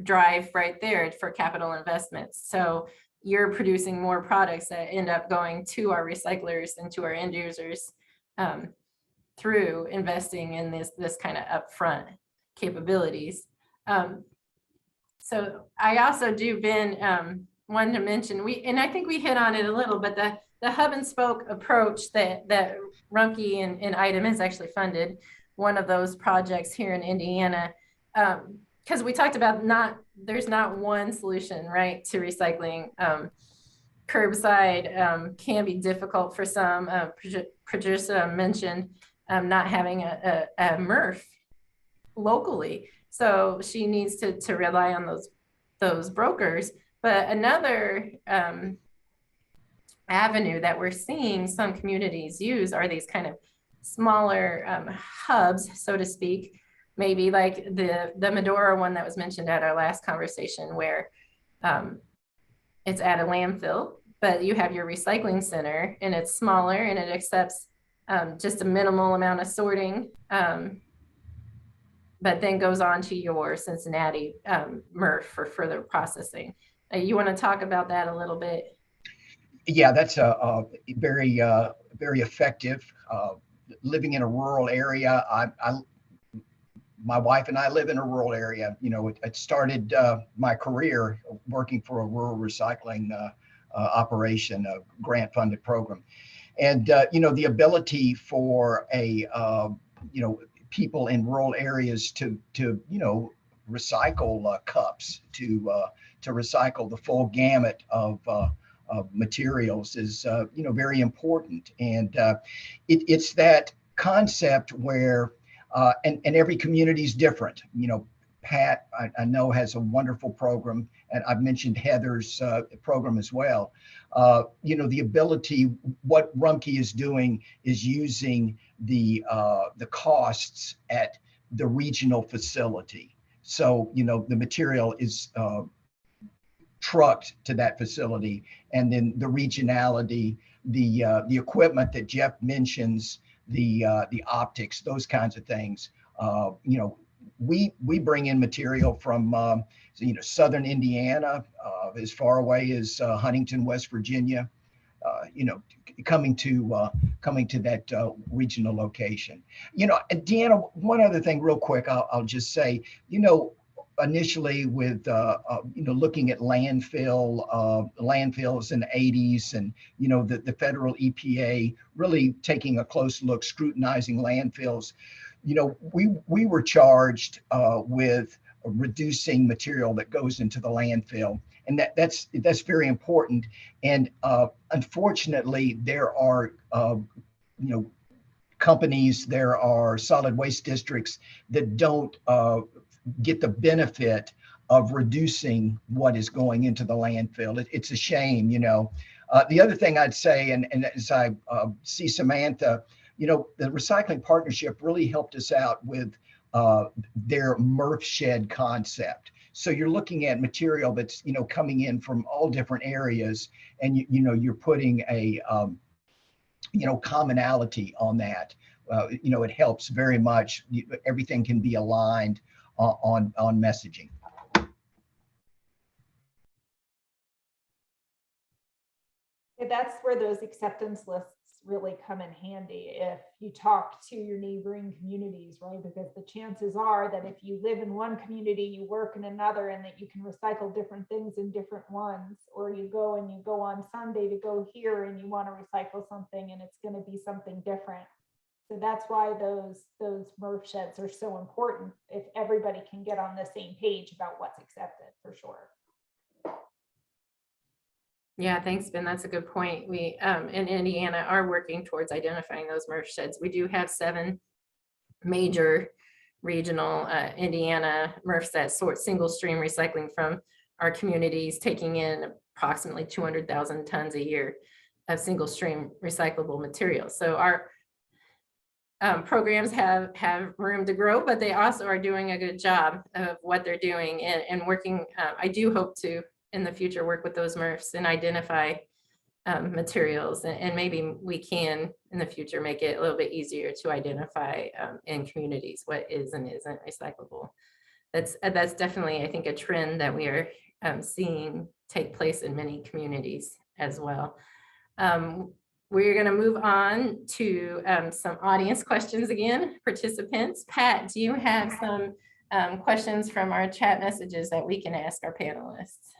Speaker 1: drive right there for capital investments. So you're producing more products that end up going to our recyclers and to our end users through investing in this kind of upfront capabilities. So I also wanted to mention, and I think we hit on it a little, but the hub and spoke approach that Rumpke and ITEM has actually funded one of those projects here in Indiana. Because we talked about there's not one solution, right, to recycling. Curbside can be difficult for some. Producer mentioned not having a MRF locally. So she needs to rely on those brokers. But another avenue that we're seeing some communities use are these kind of smaller hubs, so to speak, maybe like the Medora one that was mentioned at our last conversation, where it's at a landfill, but you have your recycling center and it's smaller and it accepts just a minimal amount of sorting, but then goes on to your Cincinnati MRF for further processing. You want to talk about that a little bit?
Speaker 6: Yeah, that's a very, very effective. Living in a rural area, my wife and I live in a rural area. It started my career working for a rural recycling operation, a grant-funded program. And, the ability for people in rural areas to recycle cups, to recycle the full gamut of materials is, very important. And it's that concept where, and every community is different. Pat, I know, has a wonderful program, and I've mentioned Heather's program as well. The ability, what Rumpke is doing is using the costs at the regional facility. So, the material is trucked to that facility, and then the regionality, the equipment that Jeff mentions, the optics, those kinds of things. We bring in material from southern Indiana, as far away as Huntington, West Virginia, coming to that regional location. And Deanna, one other thing real quick, I'll just say, initially with looking at landfills in the 80s, and the federal EPA really taking a close look, scrutinizing landfills. We were charged with reducing material that goes into the landfill, and that's very important. And unfortunately, there are companies, there are solid waste districts that don't get the benefit of reducing what is going into the landfill. It's a shame. The other thing I'd say, and as I see Samantha, the recycling partnership really helped us out with their MRF shed concept. So you're looking at material that's, coming in from all different areas, and you're putting a commonality on that. It helps very much. Everything can be aligned on messaging.
Speaker 7: That's where those acceptance lists really come in handy if you talk to your neighboring communities, right? Because the chances are that if you live in one community, you work in another, and that you can recycle different things in different ones, or you go on Sunday to go here and you want to recycle something and it's going to be something different. So that's why those MRF sheds are so important, if everybody can get on the same page about what's accepted, for sure.
Speaker 1: Yeah, thanks, Ben. That's a good point. We in Indiana are working towards identifying those MRF sheds. We do have 7 major regional Indiana MRFs that sort single stream recycling from our communities, taking in approximately 200,000 tons a year of single stream recyclable materials. So our programs have room to grow, but they also are doing a good job of what they're doing and working. I do hope to, in the future, work with those MRFs and identify materials, and maybe we can in the future make it a little bit easier to identify in communities what is and isn't recyclable. That's definitely, I think, a trend that we are seeing take place in many communities as well. We're going to move on to some audience questions again, participants. Pat, do you have some questions from our chat messages that we can ask our panelists?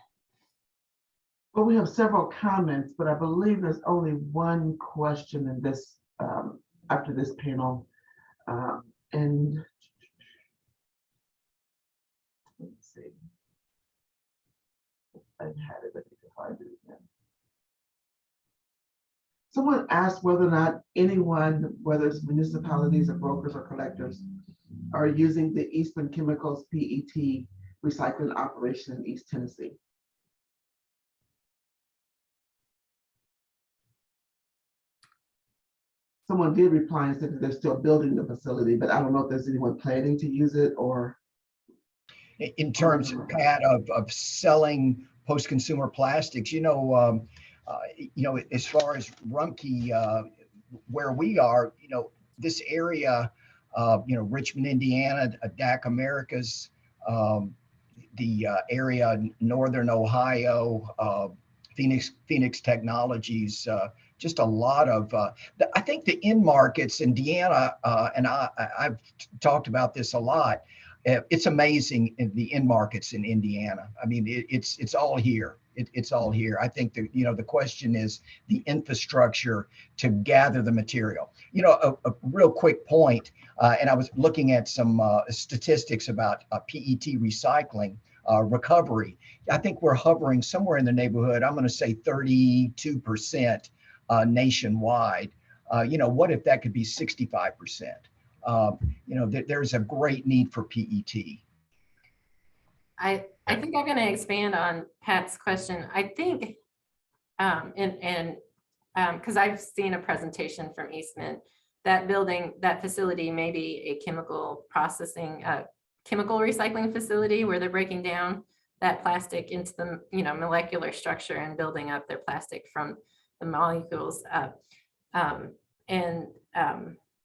Speaker 8: Well, we have several comments, but I believe there's only one question in this after this panel. And let's see. I had it, but I can find it again. Someone asked whether or not anyone, whether it's municipalities or brokers or collectors, are using the Eastman Chemicals PET recycling operation in East Tennessee. Someone did reply and said that they're still building the facility, but I don't know if there's anyone planning to use it or.
Speaker 6: In terms, Pat, of selling post-consumer plastics, as far as Rumpke, where we are, this area, Richmond, Indiana, DAC Americas, the area, Northern Ohio, Phoenix Technologies, just a lot of, I think the end markets in Deanna, and I've talked about this a lot. It's amazing in the end markets in Indiana. I mean, it's all here. It's all here. I think the question is the infrastructure to gather the material. A real quick point, and I was looking at some statistics about PET recycling recovery. I think we're hovering somewhere in the neighborhood, I'm going to say 32% nationwide. What if that could be 65%? There's a great need for PET.
Speaker 1: I think I'm going to expand on Pat's question. I think, because I've seen a presentation from Eastman, that building, that facility may be a chemical processing, chemical recycling facility where they're breaking down that plastic into the molecular structure and building up their plastic from the molecules up.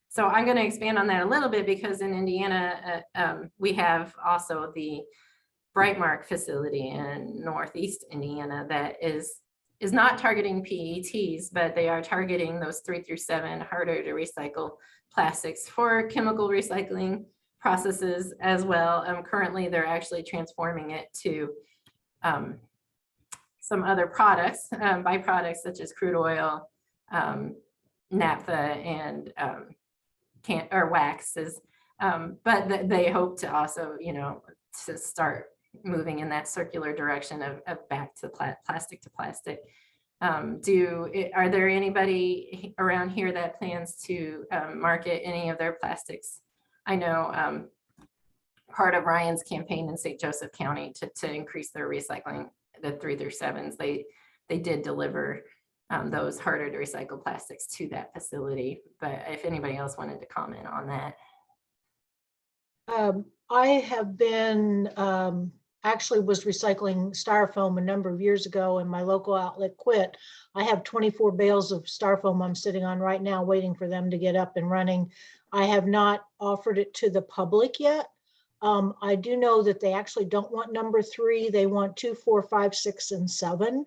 Speaker 1: So I'm going to expand on that a little bit, because in Indiana, we have also the Brightmark facility in Northeast Indiana that is not targeting PETs, but they are targeting those 3 through 7 harder to recycle plastics for chemical recycling processes as well. Currently, they're actually transforming it to some other products, byproducts such as crude oil, naphtha, and waxes. But they hope to also, to start moving in that circular direction of back to plastic to plastic. Are there anybody around here that plans to market any of their plastics? I know part of Ryan's campaign in St. Joseph County to increase their recycling, the 3 through 7s, they did deliver those harder to recycle plastics to that facility. But if anybody else wanted to comment on that.
Speaker 5: I have been, actually was recycling styrofoam a number of years ago and my local outlet quit. I have 24 bales of styrofoam I'm sitting on right now, waiting for them to get up and running. I have not offered it to the public yet. I do know that they actually don't want number 3. They want 2, 4, 5, 6, and 7.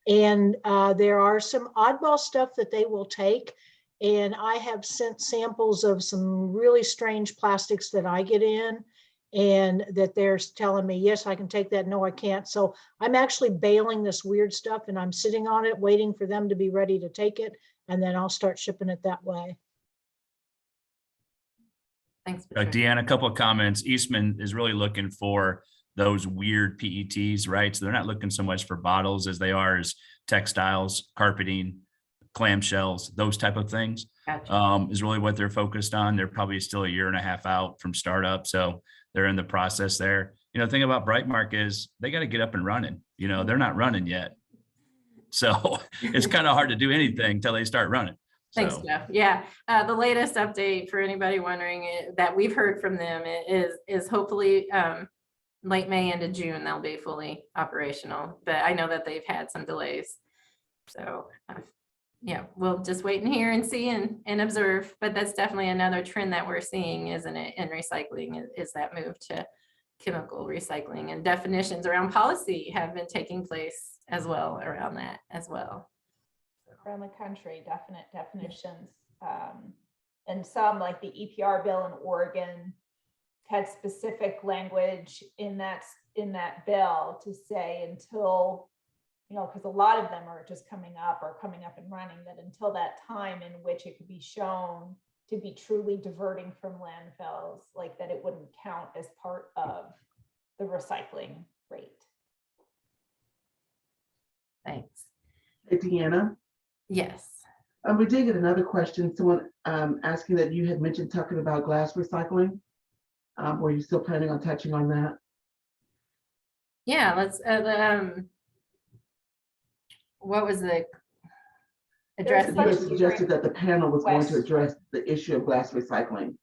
Speaker 5: And there are some oddball stuff that they will take. And I have sent samples of some really strange plastics that I get in, and that they're telling me, yes, I can take that. No, I can't. So I'm actually baling this weird stuff and I'm sitting on it, waiting for them to be ready to take it. And then I'll start shipping it that way.
Speaker 1: Thanks. Patricia.
Speaker 12: Deanna, a couple of comments. Eastman is really looking for those weird PETs, right? So they're not looking so much for bottles as they are as textiles, carpeting, clamshells, those type of things.
Speaker 1: Gotcha.
Speaker 12: Is really what they're focused on. They're probably still a year and a half out from startup. So they're in the process there. You know, the thing about Brightmark is they got to get up and running. You know, they're not running yet. So it's kind of hard to do anything till they start running.
Speaker 1: Thanks,
Speaker 12: So,
Speaker 1: Jeff. Yeah, the latest update for anybody wondering that we've heard from them is hopefully late May into June, they'll be fully operational. But I know that they've had some delays. So yeah, we'll just wait and hear and see and observe. But that's definitely another trend that we're seeing, isn't it, in recycling, is that move to chemical recycling, and definitions around policy have been taking place as well around that as well.
Speaker 7: Around the country, definite definitions. And some, like the EPR bill in Oregon, had specific language in that bill to say until, you know, because a lot of them are just coming up and running, that until that time in which it could be shown to be truly diverting from landfills, like that it wouldn't count as part of the recycling rate.
Speaker 1: Thanks.
Speaker 8: Hey, Deanna.
Speaker 1: Yes.
Speaker 8: We did get another question. Someone asking that you had mentioned talking about glass recycling. Were you still planning on touching on that?
Speaker 1: Yeah, let's, what was the address?
Speaker 8: You had suggested that the panel was going to address the issue of glass recycling.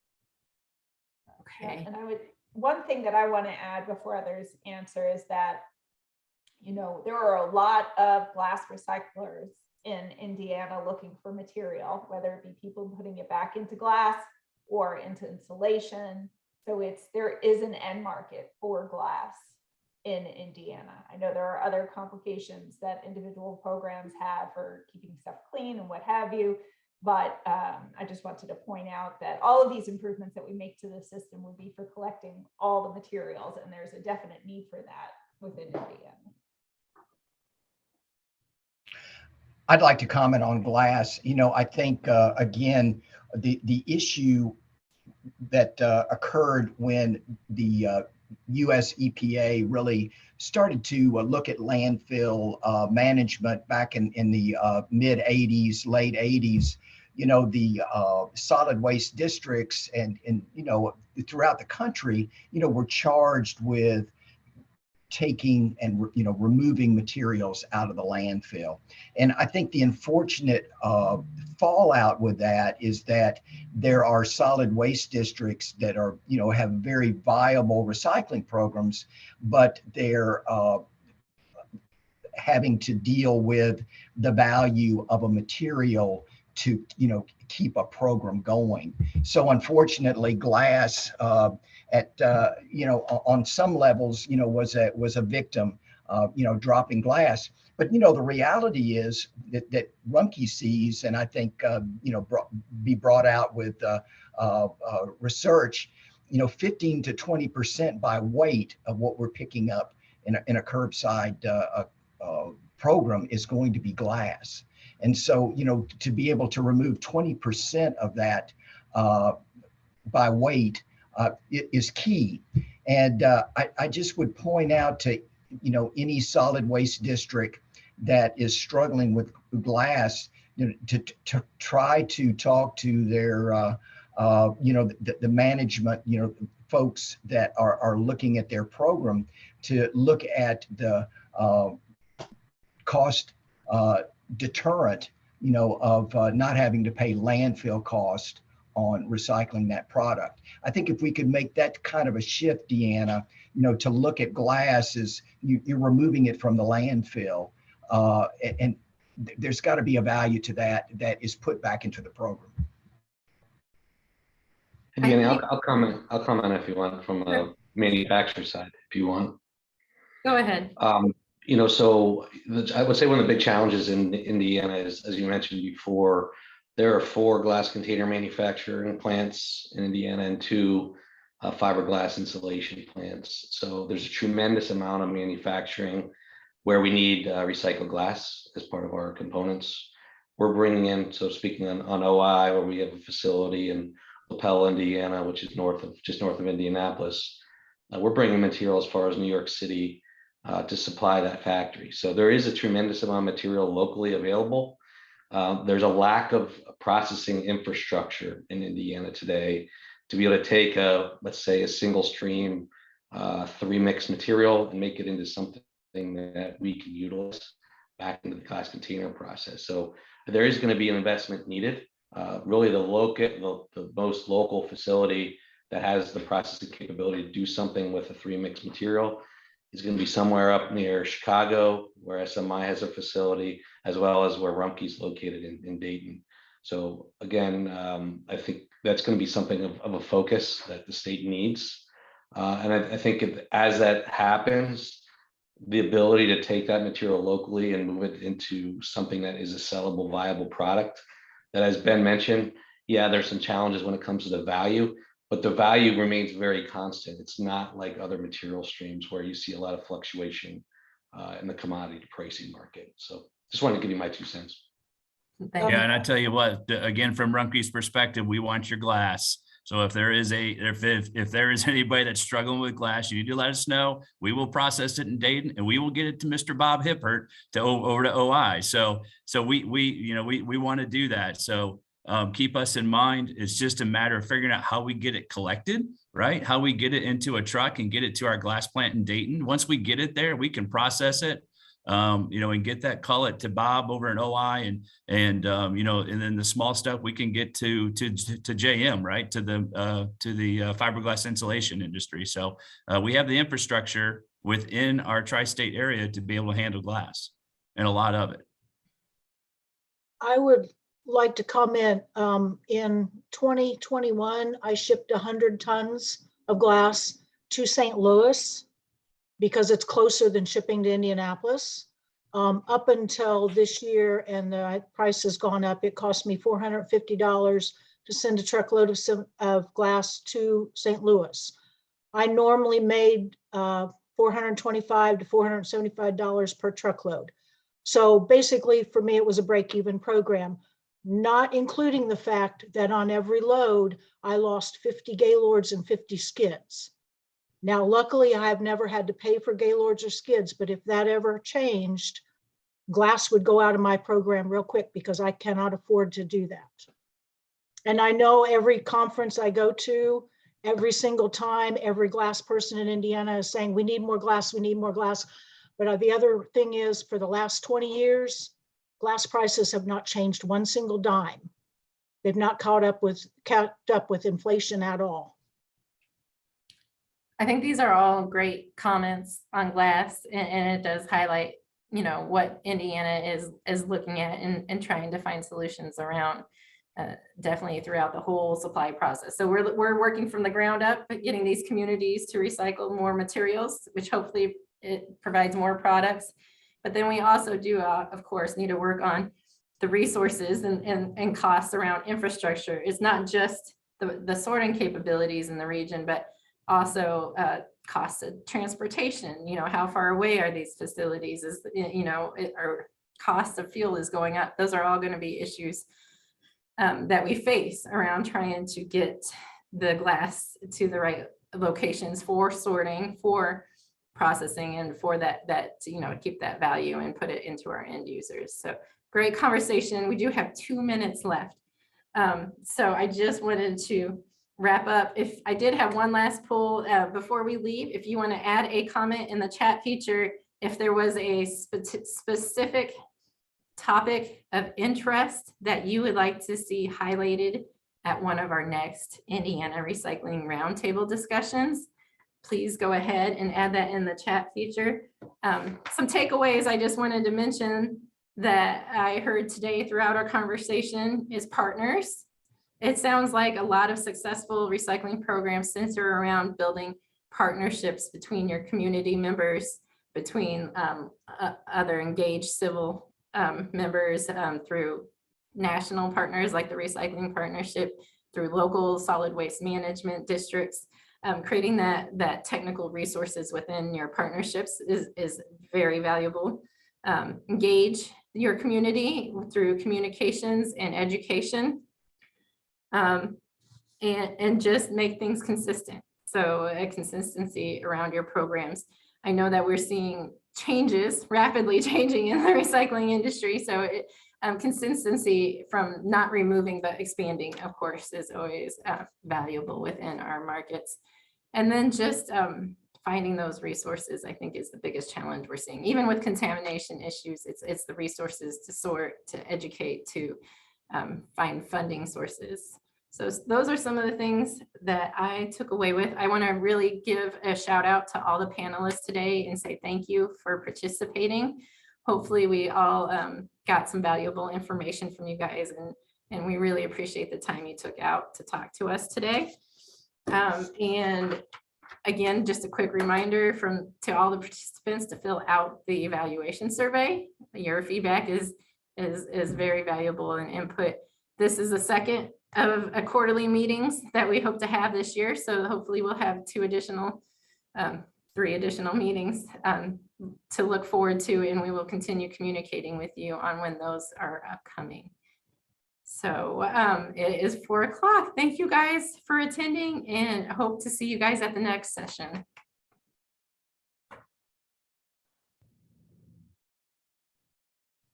Speaker 1: Okay.
Speaker 7: And one thing that I want to add before others answer is that, you know, there are a lot of glass recyclers in Indiana looking for material, whether it be people putting it back into glass or into insulation. So there is an end market for glass in Indiana. I know there are other complications that individual programs have for keeping stuff clean and what have you, but I just wanted to point out that all of these improvements that we make to the system would be for collecting all the materials, and there's a definite need for that within Indiana.
Speaker 6: I'd like to comment on glass. You know, I think, again, the issue that occurred when the US EPA really started to look at landfill management back in the mid 80s, late 80s, you know, the solid waste districts and, you know, throughout the country, you know, were charged with taking and, you know, removing materials out of the landfill. And I think the unfortunate fallout with that is that there are solid waste districts that are, you know, have very viable recycling programs, but they're having to deal with the value of a material to, you know, keep a program going. So unfortunately, glass you know, on some levels, you know, was a victim, you know, dropping glass. But, you know, the reality is that Rumpke sees, and I think, you know, be brought out with research, you know, 15 to 20% by weight of what we're picking up in a curbside program is going to be glass. And so, you know, to be able to remove 20% of that by weight is key. And I just would point out to, you know, any solid waste district that is struggling with glass, you know, to try to talk to their, you know, the management, you know, folks that are looking at their program to look at the cost deterrent, you know, of not having to pay landfill cost on recycling that product. I think if we could make that kind of a shift, Deanna, to look at glass as you're removing it from the landfill, and there's got to be a value to that is put back into the program.
Speaker 1: I
Speaker 13: Deanna,
Speaker 1: think-
Speaker 13: I'll comment if you want from a manufacturer side, if you want.
Speaker 1: Go ahead.
Speaker 13: So I would say one of the big challenges in Indiana is, as you mentioned before, there are 4 glass container manufacturing plants in Indiana and 2 fiberglass insulation plants. So there's a tremendous amount of manufacturing where we need recycled glass as part of our components. We're bringing in, so speaking on OI, where we have a facility in LaPel, Indiana, which is just north of Indianapolis. We're bringing material as far as New York City to supply that factory. So there is a tremendous amount of material locally available. There's a lack of processing infrastructure in Indiana today to be able to take let's say a single stream 3 mix material and make it into something that we can utilize back into the glass container process. So there is going to be an investment needed. Really the most local facility that has the processing capability to do something with a 3 mix material is going to be somewhere up near Chicago, where SMI has a facility, as well as where Rumpke's located in Dayton. So again, I think that's going to be something of a focus that the state needs. And I think as that happens, the ability to take that material locally and move it into something that is a sellable, viable product that, as Ben mentioned, yeah, there's some challenges when it comes to the value, but the value remains very constant. It's not like other material streams where you see a lot of fluctuation in the commodity pricing market. So just wanted to give you my 2 cents.
Speaker 1: Thank you.
Speaker 12: Yeah, and I tell you what, again, from Rumpke's perspective, we want your glass. So if there is if there is anybody that's struggling with glass, you need to let us know. We will process it in Dayton and we will get it to Mr. Bob Hippert over to OI. So we want to do that. So keep us in mind. It's just a matter of figuring out how we get it collected, right? How we get it into a truck and get it to our glass plant in Dayton. Once we get it there, we can process it. And get that, call it to Bob over in OI and then the small stuff we can get to JM, right? To the fiberglass insulation industry. So we have the infrastructure within our tri-state area to be able to handle glass and a lot of it.
Speaker 5: I would like to comment, in 2021, I shipped 100 tons of glass to St. Louis because it's closer than shipping to Indianapolis. Up until this year, and the price has gone up, it cost me $450 to send a truckload of glass to St. Louis. I normally made $425 to $475 per truckload. So basically for me, it was a break-even program, not including the fact that on every load, I lost 50 gaylords and 50 skids. Now, luckily, I have never had to pay for gaylords or skids, but if that ever changed, glass would go out of my program real quick because I cannot afford to do that. And I know every conference I go to, every single time, every glass person in Indiana is saying, we need more glass, we need more glass. But the other thing is, for the last 20 years, glass prices have not changed one single dime. They've not kept up with inflation at all.
Speaker 1: I think these are all great comments on glass, and it does highlight, what Indiana is looking at and trying to find solutions around, definitely throughout the whole supply process. So we're working from the ground up, getting these communities to recycle more materials, which hopefully it provides more products. But then we also do, of course, need to work on the resources and costs around infrastructure. It's not just the sorting capabilities in the region, but also costs of transportation. How far away are these facilities? Or cost of fuel is going up. Those are all going to be issues that we face around trying to get the glass to the right locations for sorting, for processing, and for that keep that value and put it into our end users. So great conversation. We do have 2 minutes left. So I just wanted to wrap up. If I did have one last poll before we leave, if you want to add a comment in the chat feature, if there was a specific topic of interest that you would like to see highlighted at one of our next Indiana Recycling Roundtable discussions. Please go ahead and add that in the chat feature. Some takeaways I just wanted to mention that I heard today throughout our conversation is partners. It sounds like a lot of successful recycling programs center around building partnerships between your community members, between other engaged civil members, through national partners like the Recycling Partnership, through local solid waste management districts. Creating that technical resources within your partnerships is very valuable. Engage your community through communications and education. And just make things consistent. So a consistency around your programs. I know that we're seeing changes, rapidly changing in the recycling industry. So consistency from not removing but expanding, of course, is always valuable within our markets. And then just finding those resources, I think, is the biggest challenge we're seeing. Even with contamination issues, it's the resources to sort, to educate, to find funding sources. So those are some of the things that I took away with. I want to really give a shout out to all the panelists today and say thank you for participating. Hopefully we all got some valuable information from you guys, and we really appreciate the time you took out to talk to us today. And again, just a quick reminder to all the participants to fill out the evaluation survey. Your feedback is very valuable and input. This is the second of a quarterly meetings that we hope to have this year. So hopefully we'll have 3 additional meetings to look forward to, and we will continue communicating with you on when those are upcoming. So it is 4 o'clock. Thank you guys for attending, and I hope to see you guys at the next session.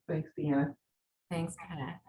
Speaker 8: Thanks, Deanna.
Speaker 1: Thanks, Pat.